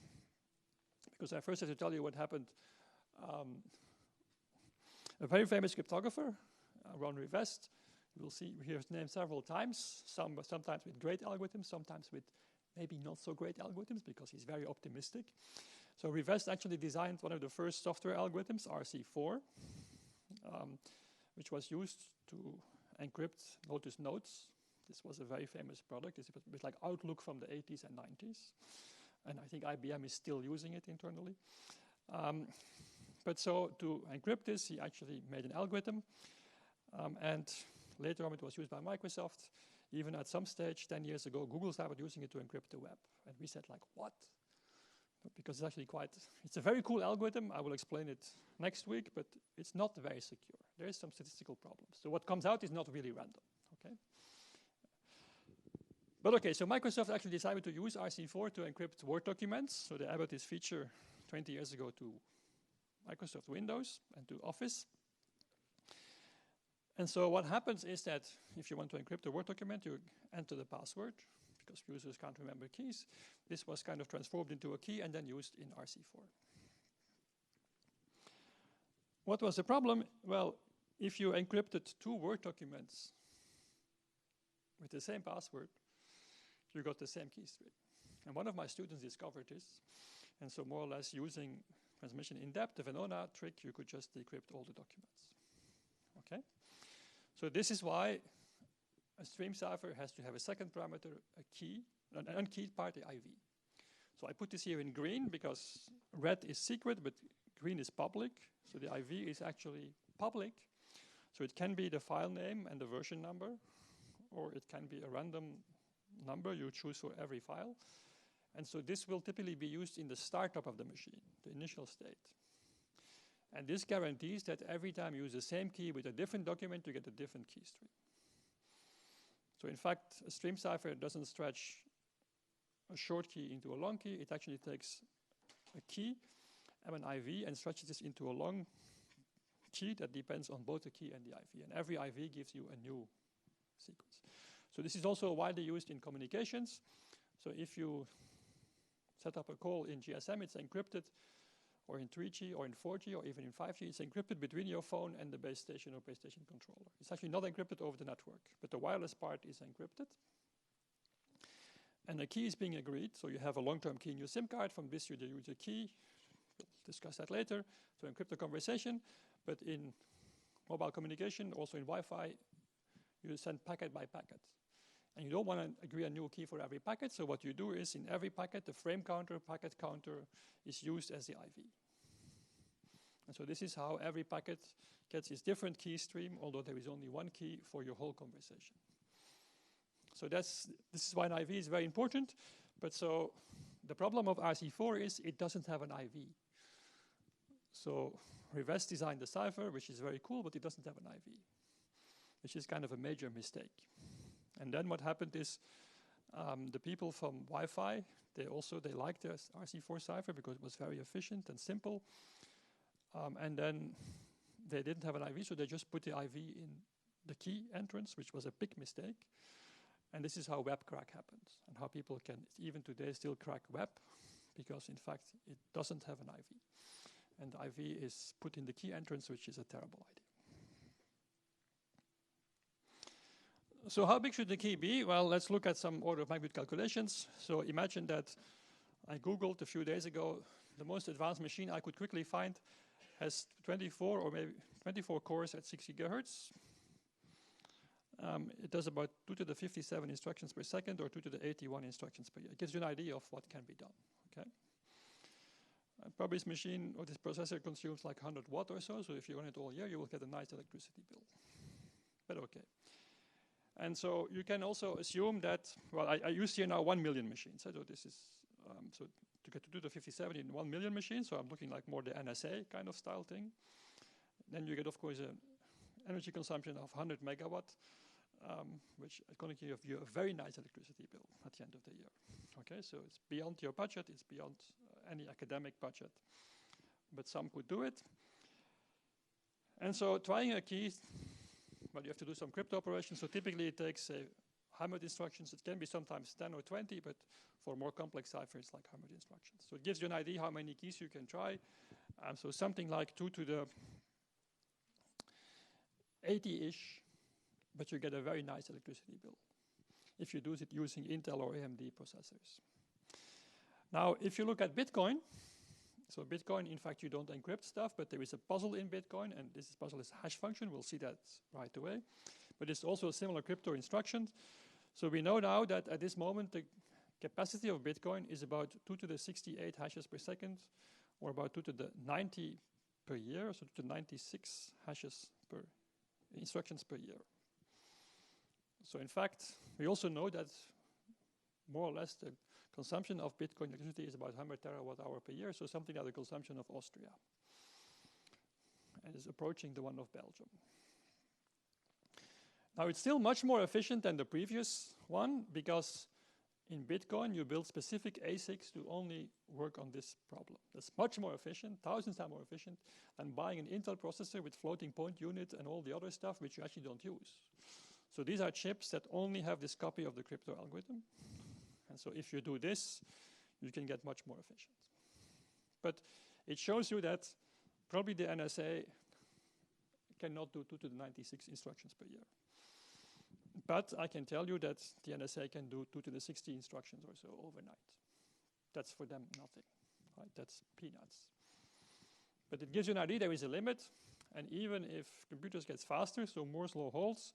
because I first have to tell you what happened. A very famous cryptographer, Ron Rivest, we'll hear his name several times, sometimes with great algorithms, sometimes with maybe not so great algorithms, because he's very optimistic. So Rivest actually designed one of the first software algorithms, RC4, which was used to encrypt Lotus notes. This was a very famous product. It's a bit like Outlook from the 80s and 90s. And I think IBM is still using it internally. But so to encrypt this, he actually made an algorithm. And later on, it was used by Microsoft. Even at some stage, 10 years ago, Google started using it to encrypt the web. And we said, like, what? Because it's actually it's a very cool algorithm. I will explain it next week, but it's not very secure. There is some statistical problems. So what comes out is not really random, okay? But okay, so Microsoft actually decided to use RC4 to encrypt Word documents. So they added this feature 20 years ago to Microsoft Windows and to Office. And so what happens is that if you want to encrypt a Word document, you enter the password, because users can't remember keys. This was kind of transformed into a key and then used in RC4. What was the problem? Well, if you encrypted 2 Word documents with the same password, you got the same key string. And one of my students discovered this. And so more or less using transmission in depth, the Venona trick, you could just decrypt all the documents. Okay? So this is why a stream cipher has to have a second parameter, a key, an unkeyed part, the IV. So I put this here in green because red is secret, but green is public. So the IV is actually public. So it can be the file name and the version number, or it can be a random number you choose for every file. And so this will typically be used in the startup of the machine, the initial state. And this guarantees that every time you use the same key with a different document, you get a different key stream. So in fact, a stream cipher doesn't stretch a short key into a long key. It actually takes a key and an IV and stretches this into a long key that depends on both the key and the IV. And every IV gives you a new sequence. So this is also widely used in communications. So if you set up a call in GSM, it's encrypted, or in 3G, or in 4G, or even in 5G, it's encrypted between your phone and the base station or base station controller. It's actually not encrypted over the network, but the wireless part is encrypted. And the key is being agreed, so you have a long-term key in your SIM card. From this, you use a key. We'll discuss that later to encrypt the conversation. But in mobile communication, also in Wi-Fi, you send packet by packet. And you don't want to agree a new key for every packet, so what you do is in every packet, the frame counter, packet counter is used as the IV. And so this is how every packet gets its different key stream, although there is only one key for your whole conversation. So this is why an IV is very important. But so the problem of RC4 is it doesn't have an IV. So Rivest designed the cipher, which is very cool, but it doesn't have an IV, which is kind of a major mistake. And then what happened is the people from Wi-Fi, they liked the RC4 cipher because it was very efficient and simple. And then they didn't have an IV, so they just put the IV in the key entrance, which was a big mistake. And this is how web crack happens, and how people can, even today, still crack web, because in fact, it doesn't have an IV. And the IV is put in the key entrance, which is a terrible idea. So how big should the key be? Well, let's look at some order of magnitude calculations. So imagine that I Googled a few days ago, the most advanced machine I could quickly find has 24 or maybe 24 cores at 6 gigahertz. it does about 2 to the 57 instructions per second or 2 to the 81 instructions per year. It gives you an idea of what can be done. Okay. Probably this machine or this processor consumes like 100 watt or so if you run it all year, you will get a nice electricity bill. But okay. And so you can also assume that, well, I use here now 1 million machines. So this is, so to get to do the 57 in 1 million machines, so I'm looking like more the NSA kind of style thing. Then you get, of course, an energy consumption of 100 megawatt, which is going to give you a very nice electricity bill at the end of the year. Okay, so it's beyond your budget, it's beyond any academic budget, but some could do it. And so trying a key, well, you have to do some crypto operations, so typically it takes 100 instructions. It can be sometimes 10 or 20, but for more complex cipher, it's like 100 instructions. So it gives you an idea how many keys you can try. So something like 2 to the 80-ish, but you get a very nice electricity bill if you do it using Intel or AMD processors. Now, if you look at Bitcoin, so Bitcoin, in fact, you don't encrypt stuff, but there is a puzzle in Bitcoin, and this puzzle is a hash function. We'll see that right away. But it's also a similar crypto instruction. So we know now that at this moment, the capacity of Bitcoin is about 2 to the 68 hashes per second, or about 2 to the 90 per year, so 2 to the 96 hashes per instructions per year. So in fact, we also know that more or less the consumption of Bitcoin electricity is about 100 terawatt hour per year, so something like the consumption of Austria, and is approaching the one of Belgium. Now it's still much more efficient than the previous one, because in Bitcoin you build specific ASICs to only work on this problem. That's much more efficient, thousands times more efficient, than buying an Intel processor with floating point unit and all the other stuff which you actually don't use. So these are chips that only have this copy of the crypto algorithm. And so if you do this, you can get much more efficient. But it shows you that probably the NSA cannot do 2 to the 96 instructions per year. But I can tell you that the NSA can do 2 to the 60 instructions or so overnight. That's for them nothing, right? That's peanuts. But it gives you an idea there is a limit, and even if computers get faster, so Moore's law holds,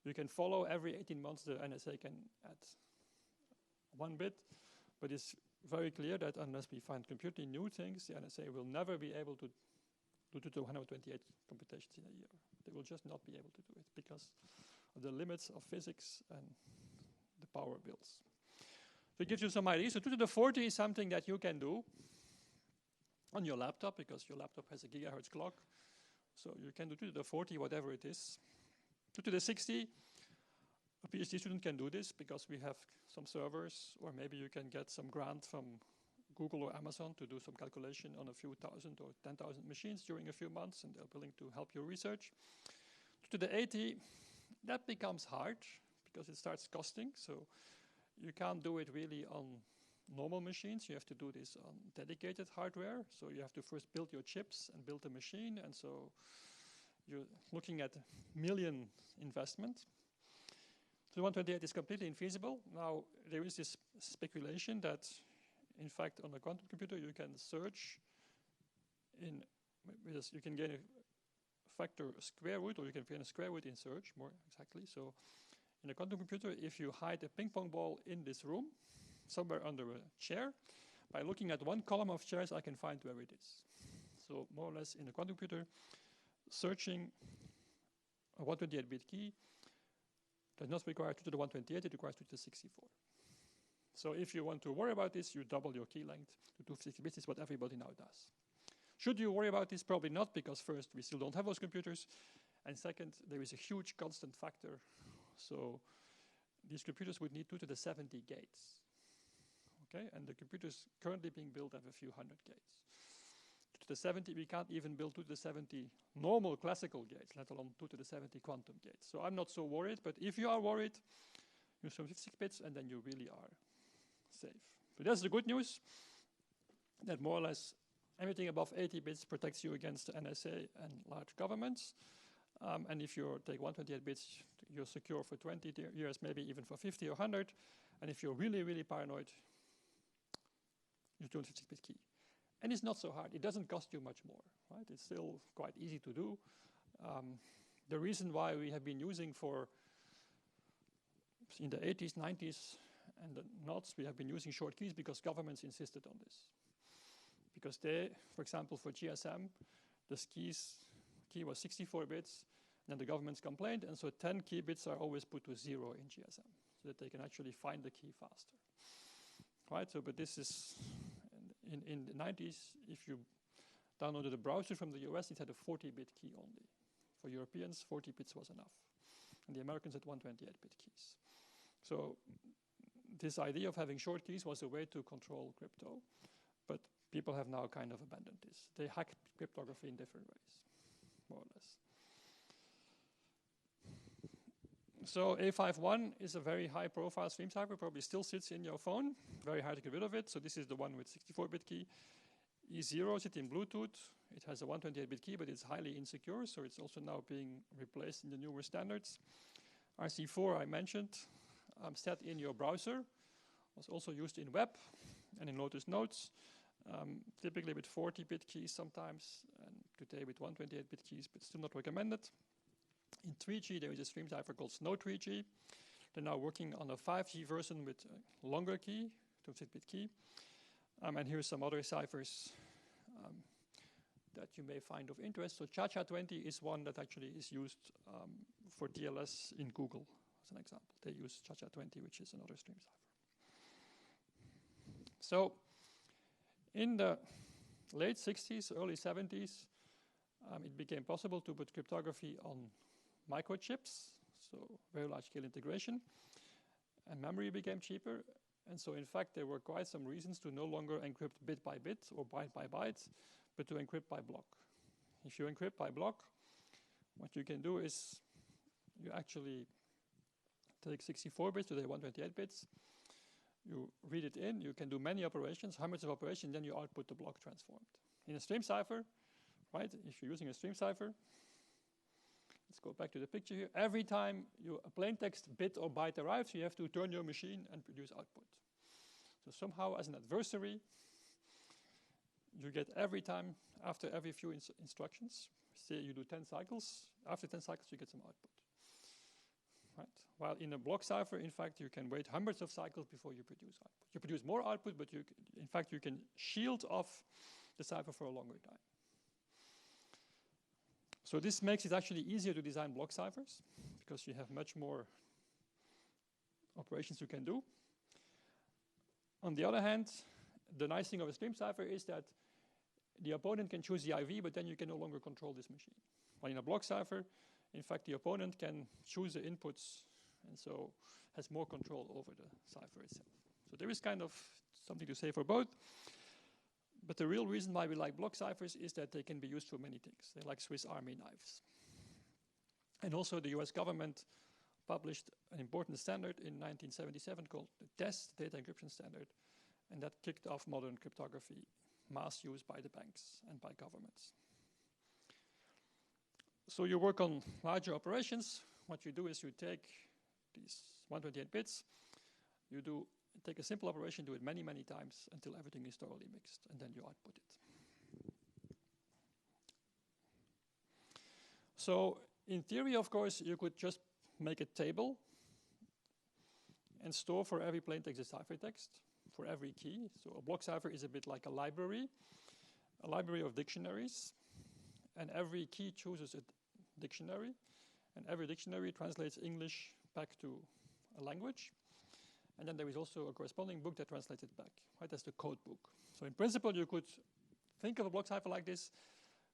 you can follow every 18 months the NSA can add 1 bit, but it's very clear that unless we find completely new things, the NSA will never be able to do 2 to 128 computations in a year. They will just not be able to do it because of the limits of physics and the power bills. So it gives you some ideas. So 2 to the 40 is something that you can do on your laptop, because your laptop has a gigahertz clock. So you can do 2 to the 40, whatever it is. 2 to the 60, a PhD student can do this because we have some servers, or maybe you can get some grant from Google or Amazon to do some calculation on a few thousand or 10,000 machines during a few months, and they're willing to help your research. 2 to the 80, that becomes hard because it starts costing. So you can't do it really on normal machines. You have to do this on dedicated hardware. So you have to first build your chips and build a machine. And so you're looking at million investment. So 128 is completely infeasible. Now, there is this speculation that, in fact, on a quantum computer, you can search in, you can gain a factor square root, or you can gain a square root in search, more exactly. So in a quantum computer, if you hide a ping pong ball in this room, somewhere under a chair, by looking at one column of chairs, I can find where it is. So more or less in a quantum computer, searching a 128-bit key does not require 2 to the 128, it requires 2 to the 64. So if you want to worry about this, you double your key length to 256 bits, is what everybody now does. Should you worry about this? Probably not, because first, we still don't have those computers, and second, there is a huge constant factor. So these computers would need 2 to the 70 gates. Okay, and the computers currently being built have a few hundred gates. 2 to the 70, we can't even build 2 to the 70 normal classical gates, let alone 2 to the 70 quantum gates. So I'm not so worried, but if you are worried, use some 56 bits, and then you really are safe. So that's the good news, that more or less everything above 80 bits protects you against the NSA and large governments. And if you take 128 bits, you're secure for 20 years, maybe even for 50 or 100. And if you're really, really paranoid, use 256-bit key. And it's not so hard. It doesn't cost you much more, right? It's still quite easy to do. The reason why we have been using for in the 80s, 90s, and the noughts, we have been using short keys because governments insisted on this. Because they, for example, for GSM, the key was 64 bits, and then the governments complained, and so 10 key bits are always put to 0 in GSM, so that they can actually find the key faster. Right, so but this is, in the 90s, if you downloaded a browser from the US, it had a 40-bit key only. For Europeans, 40 bits was enough. And the Americans had 128-bit keys. So this idea of having short keys was a way to control crypto, but people have now kind of abandoned this. They hack cryptography in different ways, more or less. So A51 is a very high-profile stream cipher, probably still sits in your phone, very hard to get rid of it. So this is the one with 64-bit key. E0 sits in Bluetooth. It has a 128-bit key, but it's highly insecure, so it's also now being replaced in the newer standards. RC4, I mentioned, set in your browser, was also used in web and in Lotus Notes, typically with 40-bit keys sometimes, and today with 128-bit keys, but still not recommended. In 3G, there is a stream cipher called Snow 3G. They're now working on a 5G version with a longer key, 256-bit key. And here's some other ciphers that you may find of interest. So Cha-Cha-20 is one that actually is used for TLS in Google, as an example. They use Cha-Cha-20, which is another stream cipher. So in the late 60s, early 70s, it became possible to put cryptography on microchips, so very large scale integration, and memory became cheaper. And so in fact, there were quite some reasons to no longer encrypt bit by bit or byte by byte, but to encrypt by block. If you encrypt by block, what you can do is you actually take 64 bits, today 128 bits, you read it in, you can do many operations, hundreds of operations, then you output the block transformed. In a stream cipher, right, if you're using a stream cipher, let's go back to the picture here. Every time a plain text bit or byte arrives, you have to turn your machine and produce output. So somehow, as an adversary, you get every time, after every few instructions, say you do 10 cycles, after 10 cycles you get some output. Right? While in a block cipher, in fact, you can wait hundreds of cycles before you produce output. You produce more output, but in fact, you can shield off the cipher for a longer time. So this makes it actually easier to design block ciphers, because you have much more operations you can do. On the other hand, the nice thing of a stream cipher is that the opponent can choose the IV, but then you can no longer control this machine. While in a block cipher, in fact, the opponent can choose the inputs, and so has more control over the cipher itself. So there is kind of something to say for both. But the real reason why we like block ciphers is that they can be used for many things. They're like Swiss Army knives. And also the US government published an important standard in 1977 called the DES, Data Encryption Standard, and that kicked off modern cryptography, mass use by the banks and by governments. So you work on larger operations. What you do is you take these 128 bits, you take a simple operation, do it many, many times until everything is thoroughly mixed, and then you output it. So in theory, of course, you could just make a table and store for every plain text a ciphertext for every key. So a block cipher is a bit like a library of dictionaries, and every key chooses a dictionary, and every dictionary translates English back to a language. And then there is also a corresponding book that translates it back, right? That's the code book. So in principle, you could think of a block cipher like this,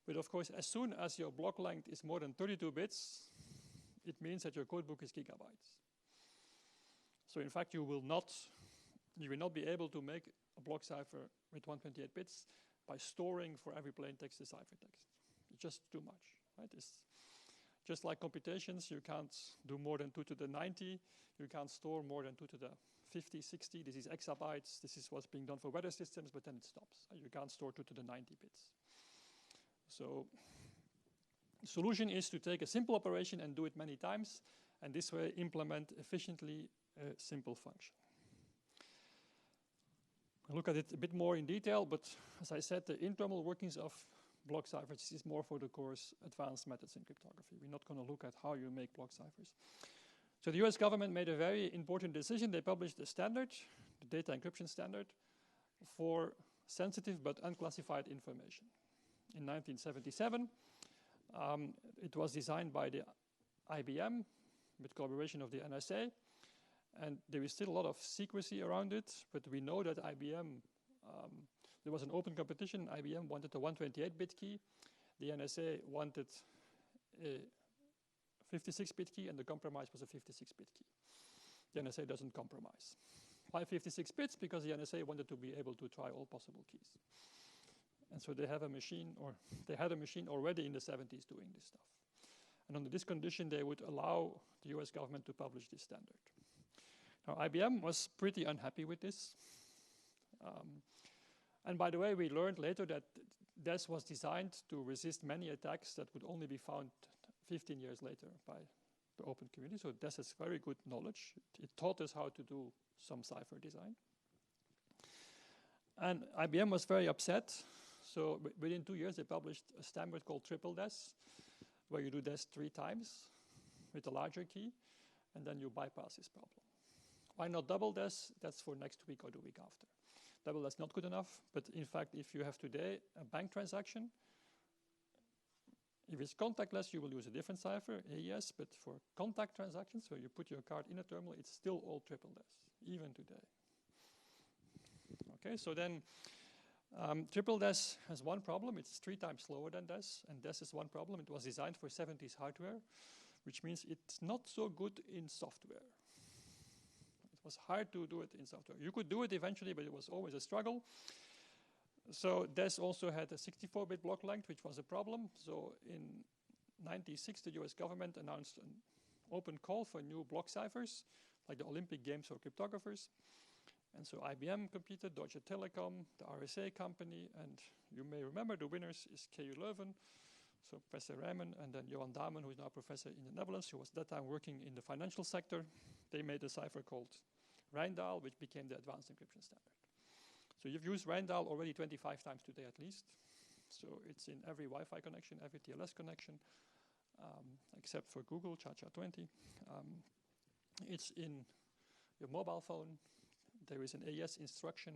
but of course, as soon as your block length is more than 32 bits, it means that your code book is gigabytes. So in fact, you will not be able to make a block cipher with 128 bits by storing for every plain text a ciphertext. It's just too much, right? It's just like computations, you can't do more than 2 to the 90. You can't store more than 2 to the 50, 60. This is exabytes. This is what's being done for weather systems, but then it stops. You can't store 2 to the 90 bits. So the solution is to take a simple operation and do it many times, and this way implement efficiently a simple function. I'll look at it a bit more in detail, but as I said, the internal workings of block ciphers is more for the course Advanced Methods in Cryptography. We're not going to look at how you make block ciphers. So the US government made a very important decision. They published a standard, the data encryption standard, for sensitive but unclassified information. In 1977, it was designed by the IBM with collaboration of the NSA, and there is still a lot of secrecy around it, but we know that IBM, there was an open competition. IBM wanted a 128-bit key. The NSA wanted a 56-bit key, and the compromise was a 56-bit key. The NSA doesn't compromise. Why 56 bits? Because the NSA wanted to be able to try all possible keys. And so they have a machine, or they had a machine already in the 70s doing this stuff. And under this condition, they would allow the US government to publish this standard. Now, IBM was pretty unhappy with this. And by the way, we learned later that DES was designed to resist many attacks that would only be found 15 years later by the open community. So DES has very good knowledge. It taught us how to do some cipher design. And IBM was very upset. So within 2 years, they published a standard called triple DES, where you do DES 3 times with a larger key, and then you bypass this problem. Why not double DES? That's for next week or the week after. Double DES not good enough, but in fact, if you have today a bank transaction, if it's contactless, you will use a different cipher, AES, but for contact transactions, where you put your card in a terminal, it's still all triple DES, even today. Okay, so then triple DES has one problem. It's 3 times slower than DES, and DES is one problem. It was designed for 70s hardware, which means it's not so good in software. It was hard to do it in software. You could do it eventually, but it was always a struggle. So DES also had a 64-bit block length, which was a problem. So in 1996, the US government announced an open call for new block ciphers, like the Olympic Games for cryptographers. And so IBM competed, Deutsche Telekom, the RSA company, and you may remember the winners is KU Leuven, so Professor Rijmen, and then Johan Damen, who is now a professor in the Netherlands, who was at that time working in the financial sector. They made a cipher called Rijndael, which became the advanced encryption standard. So you've used Rijndael already 25 times today at least. So it's in every Wi-Fi connection, every TLS connection, except for Google, ChaCha20. It's in your mobile phone. There is an AES instruction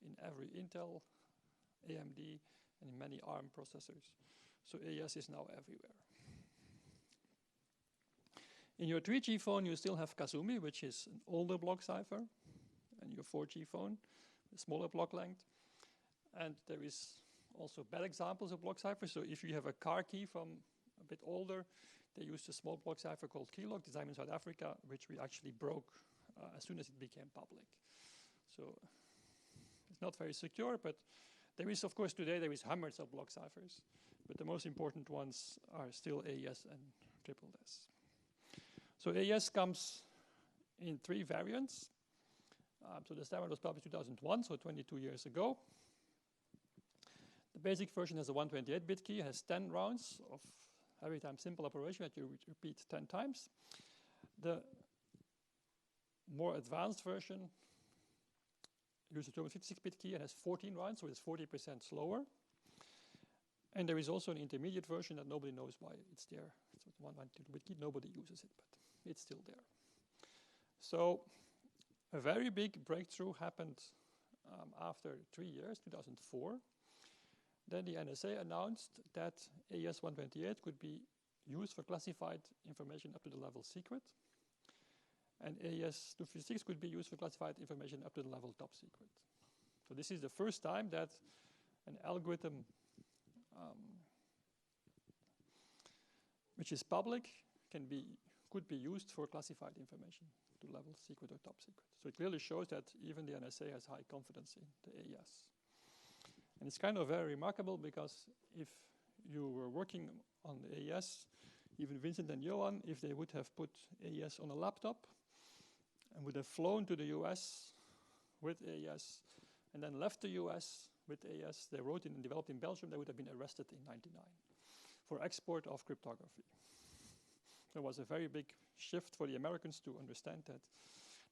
in every Intel, AMD, and in many ARM processors. So AES is now everywhere. In your 3G phone, you still have Kazumi, which is an older block cipher, and your 4G phone, a smaller block length. And there is also bad examples of block ciphers. So if you have a car key from a bit older, they used a small block cipher called Keylog, designed in South Africa, which we actually broke as soon as it became public. So it's not very secure, but there is, of course, today there is hundreds of block ciphers, but the most important ones are still AES and triple DES. So AES comes in 3 variants. So the standard was published in 2001, so 22 years ago. The basic version has a 128-bit key, has 10 rounds of every time simple operation that you repeat 10 times. The more advanced version uses a 256-bit key and has 14 rounds, so it's 40% slower. And there is also an intermediate version that nobody knows why it's there. So it's 128-bit key, nobody uses it, but it's still there. So a very big breakthrough happened after 3 years, 2004. Then the NSA announced that AES 128 could be used for classified information up to the level secret. And AES 256 could be used for classified information up to the level top secret. So this is the first time that an algorithm which is public could be used for classified information to level secret or top secret. So it clearly shows that even the NSA has high confidence in the AES. And it's kind of very remarkable because if you were working on the AES, even Vincent and Johan, if they would have put AES on a laptop and would have flown to the US with AES and then left the US with AES, they wrote in and developed in Belgium, they would have been arrested in 1999 for export of cryptography. There was a very big shift for the Americans to understand that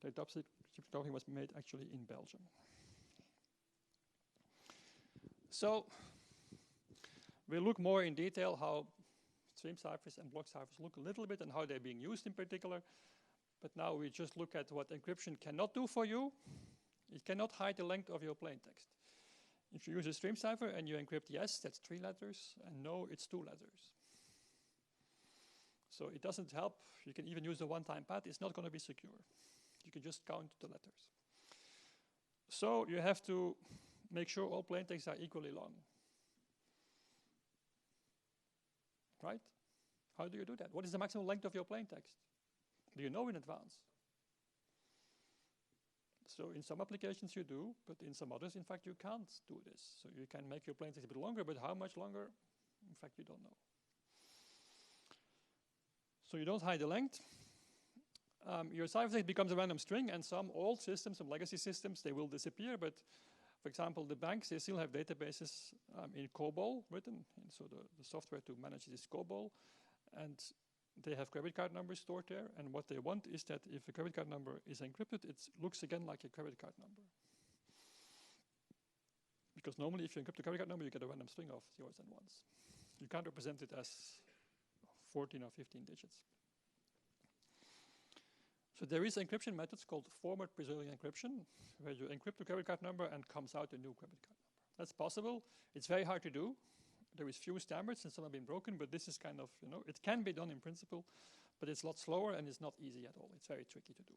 their top secret cryptography was made actually in Belgium. So we'll look more in detail how stream ciphers and block ciphers look a little bit and how they're being used in particular. But now we just look at what encryption cannot do for you. It cannot hide the length of your plain text. If you use a stream cipher and you encrypt yes, that's 3 letters, and no, it's 2 letters. So it doesn't help. You can even use a one-time pad. It's not going to be secure. You can just count the letters. So you have to make sure all plain texts are equally long. Right? How do you do that? What is the maximum length of your plain text? Do you know in advance? So in some applications you do, but in some others, in fact, you can't do this. So you can make your plain text a bit longer, but how much longer? In fact, you don't know. So you don't hide the length. Your ciphertext becomes a random string, and some old systems, some legacy systems, they will disappear. But for example, the banks, they still have databases in COBOL written. And so the software to manage this COBOL. And they have credit card numbers stored there. And what they want is that if a credit card number is encrypted, it looks again like a credit card number. Because normally if you encrypt a credit card number, you get a random string of zeros and ones. You can't represent it as 14 or 15 digits. So there is encryption methods called forward preserving encryption, where you encrypt the credit card number and comes out a new credit card number. That's possible. It's very hard to do. There is few standards and some have been broken, but this is kind of, it can be done in principle, but it's a lot slower and it's not easy at all. It's very tricky to do.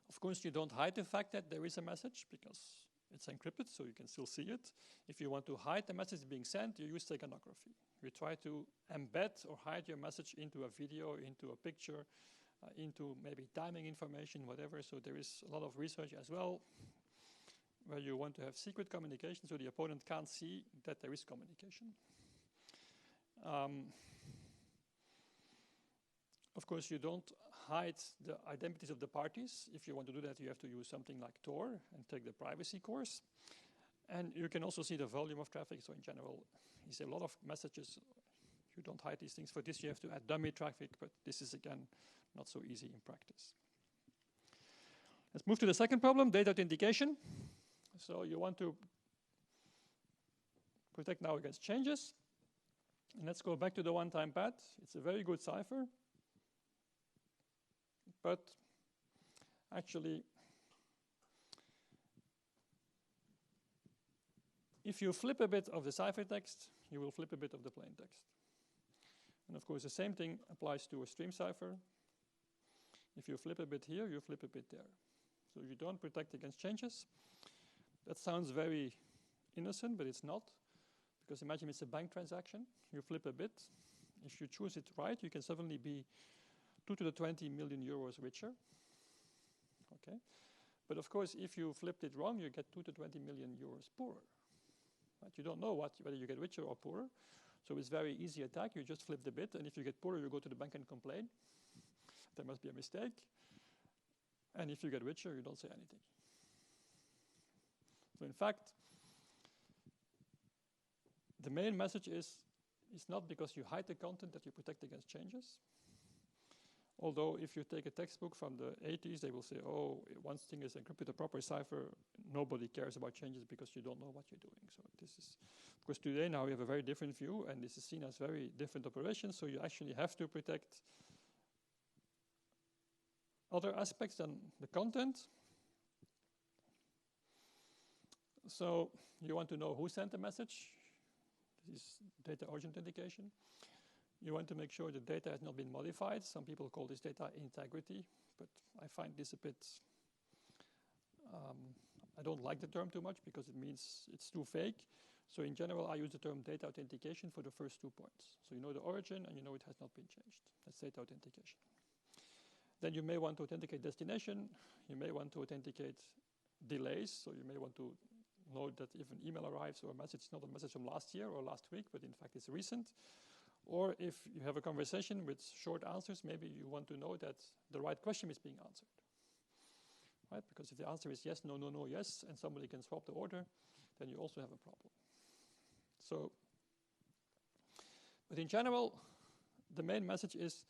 Of course, you don't hide the fact that there is a message because it's encrypted, so you can still see it. If you want to hide the message being sent, you use steganography. You try to embed or hide your message into a video, into a picture, into maybe timing information, whatever. So there is a lot of research as well where you want to have secret communication so the opponent can't see that there is communication. Of course, you don't hide the identities of the parties. If you want to do that, you have to use something like Tor and take the privacy course. And you can also see the volume of traffic. So in general, it's a lot of messages. You don't hide these things. For this, you have to add dummy traffic, but this is, again, not so easy in practice. Let's move to the second problem, data authentication. So you want to protect now against changes. And let's go back to the one-time pad. It's a very good cipher. But actually, if you flip a bit of the ciphertext, you will flip a bit of the plain text. And of course, the same thing applies to a stream cipher. If you flip a bit here, you flip a bit there. So you don't protect against changes. That sounds very innocent, but it's not. Because imagine it's a bank transaction. You flip a bit. If you choose it right, you can suddenly be 2 to the 20 million euros richer. Okay. But of course, if you flipped it wrong, you get 2 to 20 million euros poorer. Right? You don't know whether you get richer or poorer. So it's very easy attack. You just flip the bit, and if you get poorer, you go to the bank and complain. There must be a mistake. And if you get richer, you don't say anything. So in fact, the main message is, it's not because you hide the content that you protect against changes. Although if you take a textbook from the 80s, they will say, oh, once thing is encrypted a proper cipher, nobody cares about changes because you don't know what you're doing. So this is, of course, today now we have a very different view, and this is seen as very different operations. So you actually have to protect other aspects than the content. So you want to know who sent the message. This is data origin authentication. You want to make sure the data has not been modified. Some people call this data integrity, but I find this a bit, I don't like the term too much because it means it's too fake. So in general, I use the term data authentication for the first 2 points. So you know the origin and you know it has not been changed. That's data authentication. Then you may want to authenticate destination. You may want to authenticate delays. So you may want to know that if an email arrives or a message is not a message from last year or last week, but in fact it's recent. Or if you have a conversation with short answers, maybe you want to know that the right question is being answered. Right? Because if the answer is yes, no, no, no, yes, and somebody can swap the order, then you also have a problem. So, but in general, the main message is,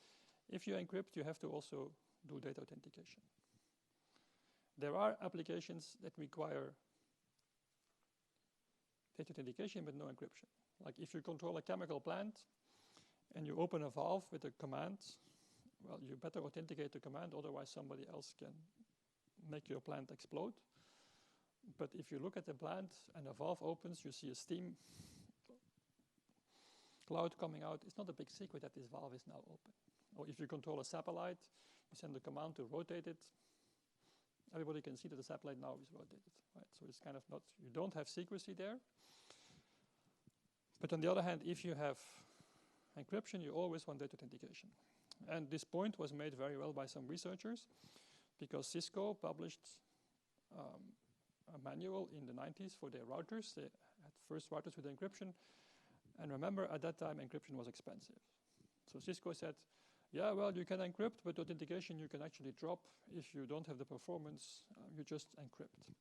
if you encrypt, you have to also do data authentication. There are applications that require data authentication but no encryption. Like if you control a chemical plant and you open a valve with a command well, you better authenticate the command, otherwise somebody else can make your plant explode. But if you look at the plant and a valve opens, you see a steam cloud coming out. It's not a big secret that this valve is now open. Or if you control a satellite, you send a command to rotate it. Everybody can see that the satellite now is rotated, right? So it's kind of not, you don't have secrecy there. But on the other hand, if you have encryption, you always want data authentication. And this point was made very well by some researchers, because Cisco published a manual in the 90s for their routers. They had first routers with encryption. And remember, at that time, encryption was expensive. So Cisco said, yeah, well, you can encrypt, but authentication you can actually drop. If you don't have the performance, you just encrypt.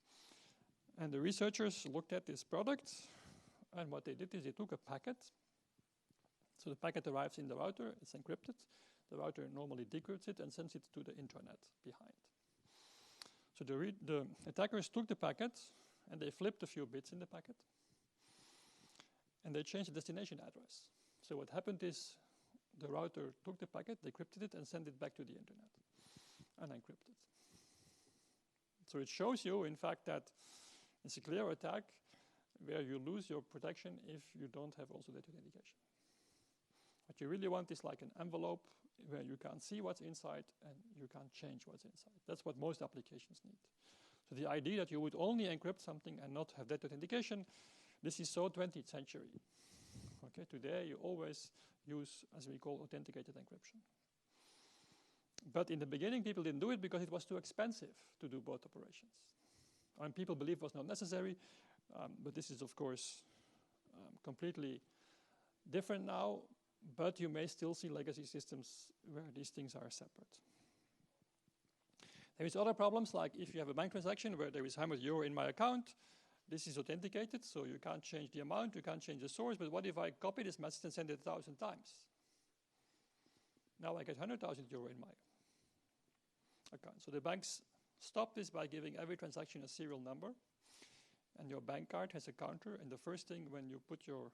And the researchers looked at this product, and what they did is they took a packet. So the packet arrives in the router, it's encrypted. The router normally decrypts it and sends it to the intranet behind. So the attackers took the packet, and they flipped a few bits in the packet, and they changed the destination address. So what happened is the router took the packet, decrypted it, and sent it back to the internet, unencrypted. So it shows you, in fact, that it's a clear attack where you lose your protection if you don't have also data authentication. What you really want is like an envelope where you can't see what's inside and you can't change what's inside. That's what most applications need. So the idea that you would only encrypt something and not have data authentication, this is so 20th century. Okay, today you always use, as we call, authenticated encryption. But in the beginning, people didn't do it because it was too expensive to do both operations. And people believed it was not necessary, but this is, of course, completely different now, but you may still see legacy systems where these things are separate. There is other problems, like if you have a bank transaction where there is €100 in my account, this is authenticated, so you can't change the amount, you can't change the source, but what if I copy this message and send it 1,000 times? Now I get €100,000 in my account. So the banks stop this by giving every transaction a serial number, and your bank card has a counter, and the first thing when you put your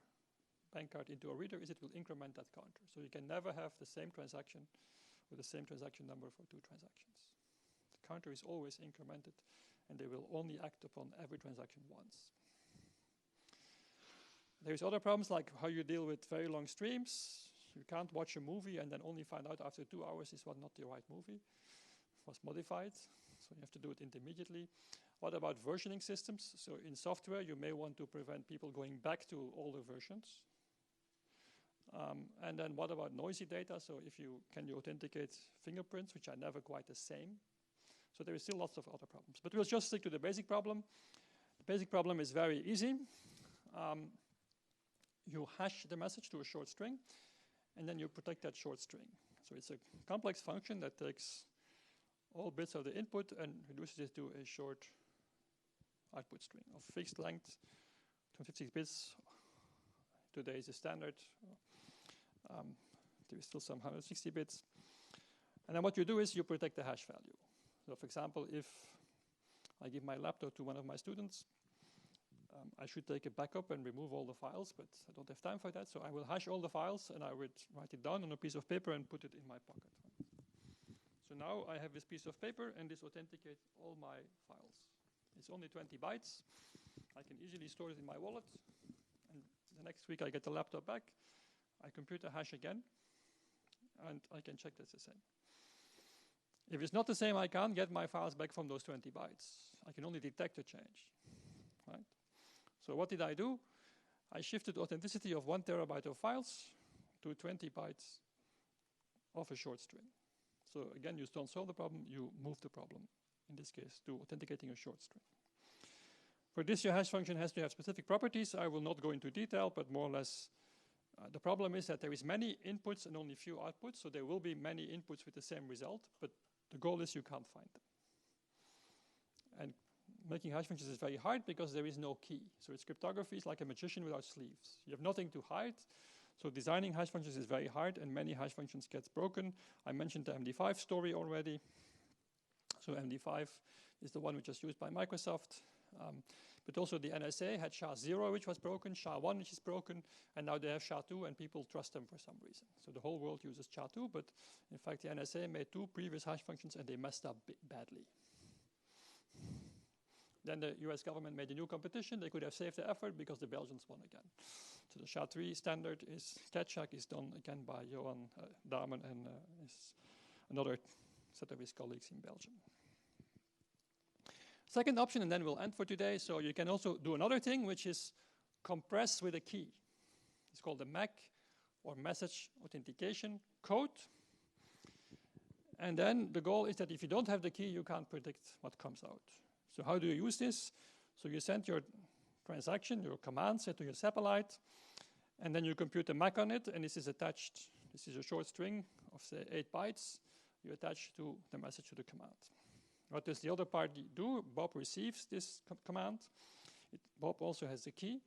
bank card into a reader is it will increment that counter. So you can never have the same transaction with the same transaction number for two transactions. The counter is always incremented, and they will only act upon every transaction once. There's other problems like how you deal with very long streams. You can't watch a movie and then only find out after 2 hours this was not the right movie. It was modified, so you have to do it intermediately. What about versioning systems? So in software, you may want to prevent people going back to older versions. And then what about noisy data? So can you authenticate fingerprints, which are never quite the same? So there is still lots of other problems. But we'll just stick to the basic problem. The basic problem is very easy. You hash the message to a short string, and then you protect that short string. So it's a complex function that takes all bits of the input and reduces it to a short output string of fixed length, 256 bits. Today is the standard. There is still some 160 bits. And then what you do is you protect the hash value. So for example, if I give my laptop to one of my students, I should take a backup and remove all the files, but I don't have time for that. So I will hash all the files, and I would write it down on a piece of paper and put it in my pocket. So now I have this piece of paper, and this authenticates all my files. It's only 20 bytes. I can easily store it in my wallet. And the next week I get the laptop back. I compute the hash again, and I can check that's the same. If it's not the same, I can't get my files back from those 20 bytes. I can only detect a change, right? So what did I do? I shifted authenticity of 1 terabyte of files to 20 bytes of a short string. So again, you don't solve the problem, you move the problem, in this case, to authenticating a short string. For this, your hash function has to have specific properties. I will not go into detail, but more or less, the problem is that there is many inputs and only few outputs, so there will be many inputs with the same result, but the goal is you can't find them. And making hash functions is very hard because there is no key. So it's cryptography is like a magician without sleeves. You have nothing to hide. So designing hash functions is very hard, and many hash functions get broken. I mentioned the MD5 story already. So MD5 is the one which is used by Microsoft. But also the NSA had SHA-0, which was broken, SHA-1, which is broken, and now they have SHA-2, and people trust them for some reason. So the whole world uses SHA-2, but in fact the NSA made 2 previous hash functions, and they messed up badly. Then the US government made a new competition. They could have saved the effort because the Belgians won again. So the SHA-3 standard is, CatChack is done again by Johan Damen and another set of his colleagues in Belgium. Second option, and then we'll end for today. So you can also do another thing, which is compress with a key. It's called the MAC, or Message Authentication Code. And then the goal is that if you don't have the key, you can't predict what comes out. So how do you use this? So you send your transaction, your command set to your satellite, and then you compute a MAC on it, and this is attached. This is a short string of, say, 8 bytes. You attach to the message to the command. What does the other party do? Bob receives this command. Bob also has the key.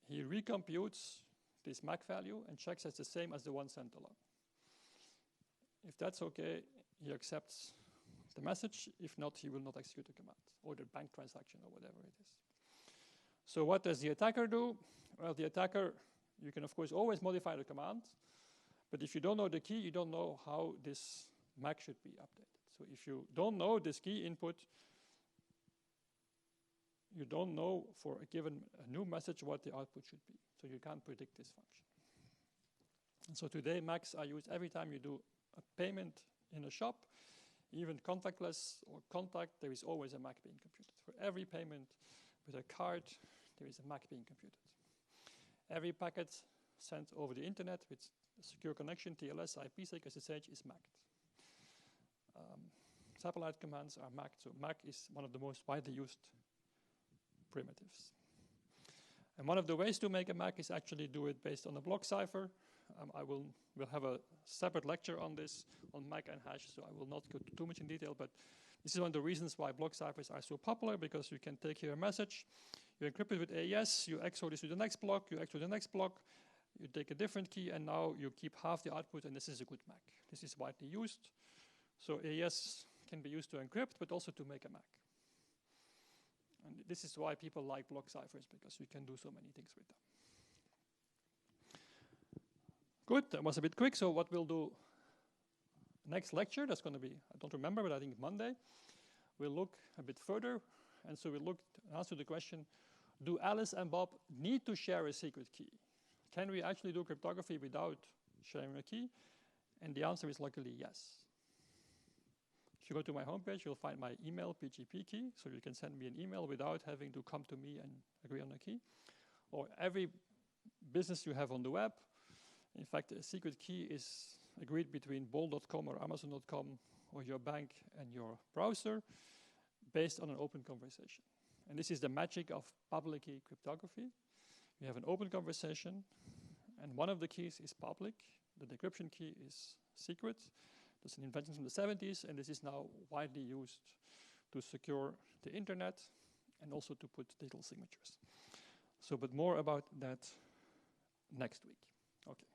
He recomputes this MAC value and checks it's the same as the one sent along. If that's okay, he accepts the message. If not, he will not execute the command or the bank transaction or whatever it is. So what does the attacker do? Well, the attacker, you can of course always modify the command, but if you don't know the key, you don't know how this MAC should be updated. So if you don't know this key input, you don't know for a new message what the output should be. So you can't predict this function. And so today MACs are used every time you do a payment in a shop, even contactless or contact, there is always a MAC being computed. For every payment with a card, there is a MAC being computed. Every packet sent over the internet with a secure connection, TLS, IPsec, SSH is MAC'd. Satellite commands are MAC'd, so MAC is one of the most widely used primitives. And one of the ways to make a MAC is actually do it based on a block cipher. We'll have a separate lecture on this, on MAC and hash, so I will not go too much in detail, but this is one of the reasons why block ciphers are so popular, because you can take here a message, you encrypt it with AES, you XOR this to the next block, you XOR the next block, you take a different key, and now you keep half the output, and this is a good MAC. This is widely used. So AES can be used to encrypt, but also to make a MAC. And this is why people like block ciphers, because you can do so many things with them. Good, that was a bit quick. So what we'll do next lecture, that's going to be, I don't remember, but I think Monday, we'll look a bit further. And so we'll answer the question, do Alice and Bob need to share a secret key? Can we actually do cryptography without sharing a key? And the answer is luckily yes. If you go to my homepage, you'll find my email PGP key, so you can send me an email without having to come to me and agree on a key. Or every business you have on the web, in fact, a secret key is agreed between bol.com or amazon.com or your bank and your browser based on an open conversation. And this is the magic of public key cryptography. You have an open conversation, and one of the keys is public. The decryption key is secret. That's an invention from the 70s, and this is now widely used to secure the internet and also to put digital signatures. So, but more about that next week. Okay.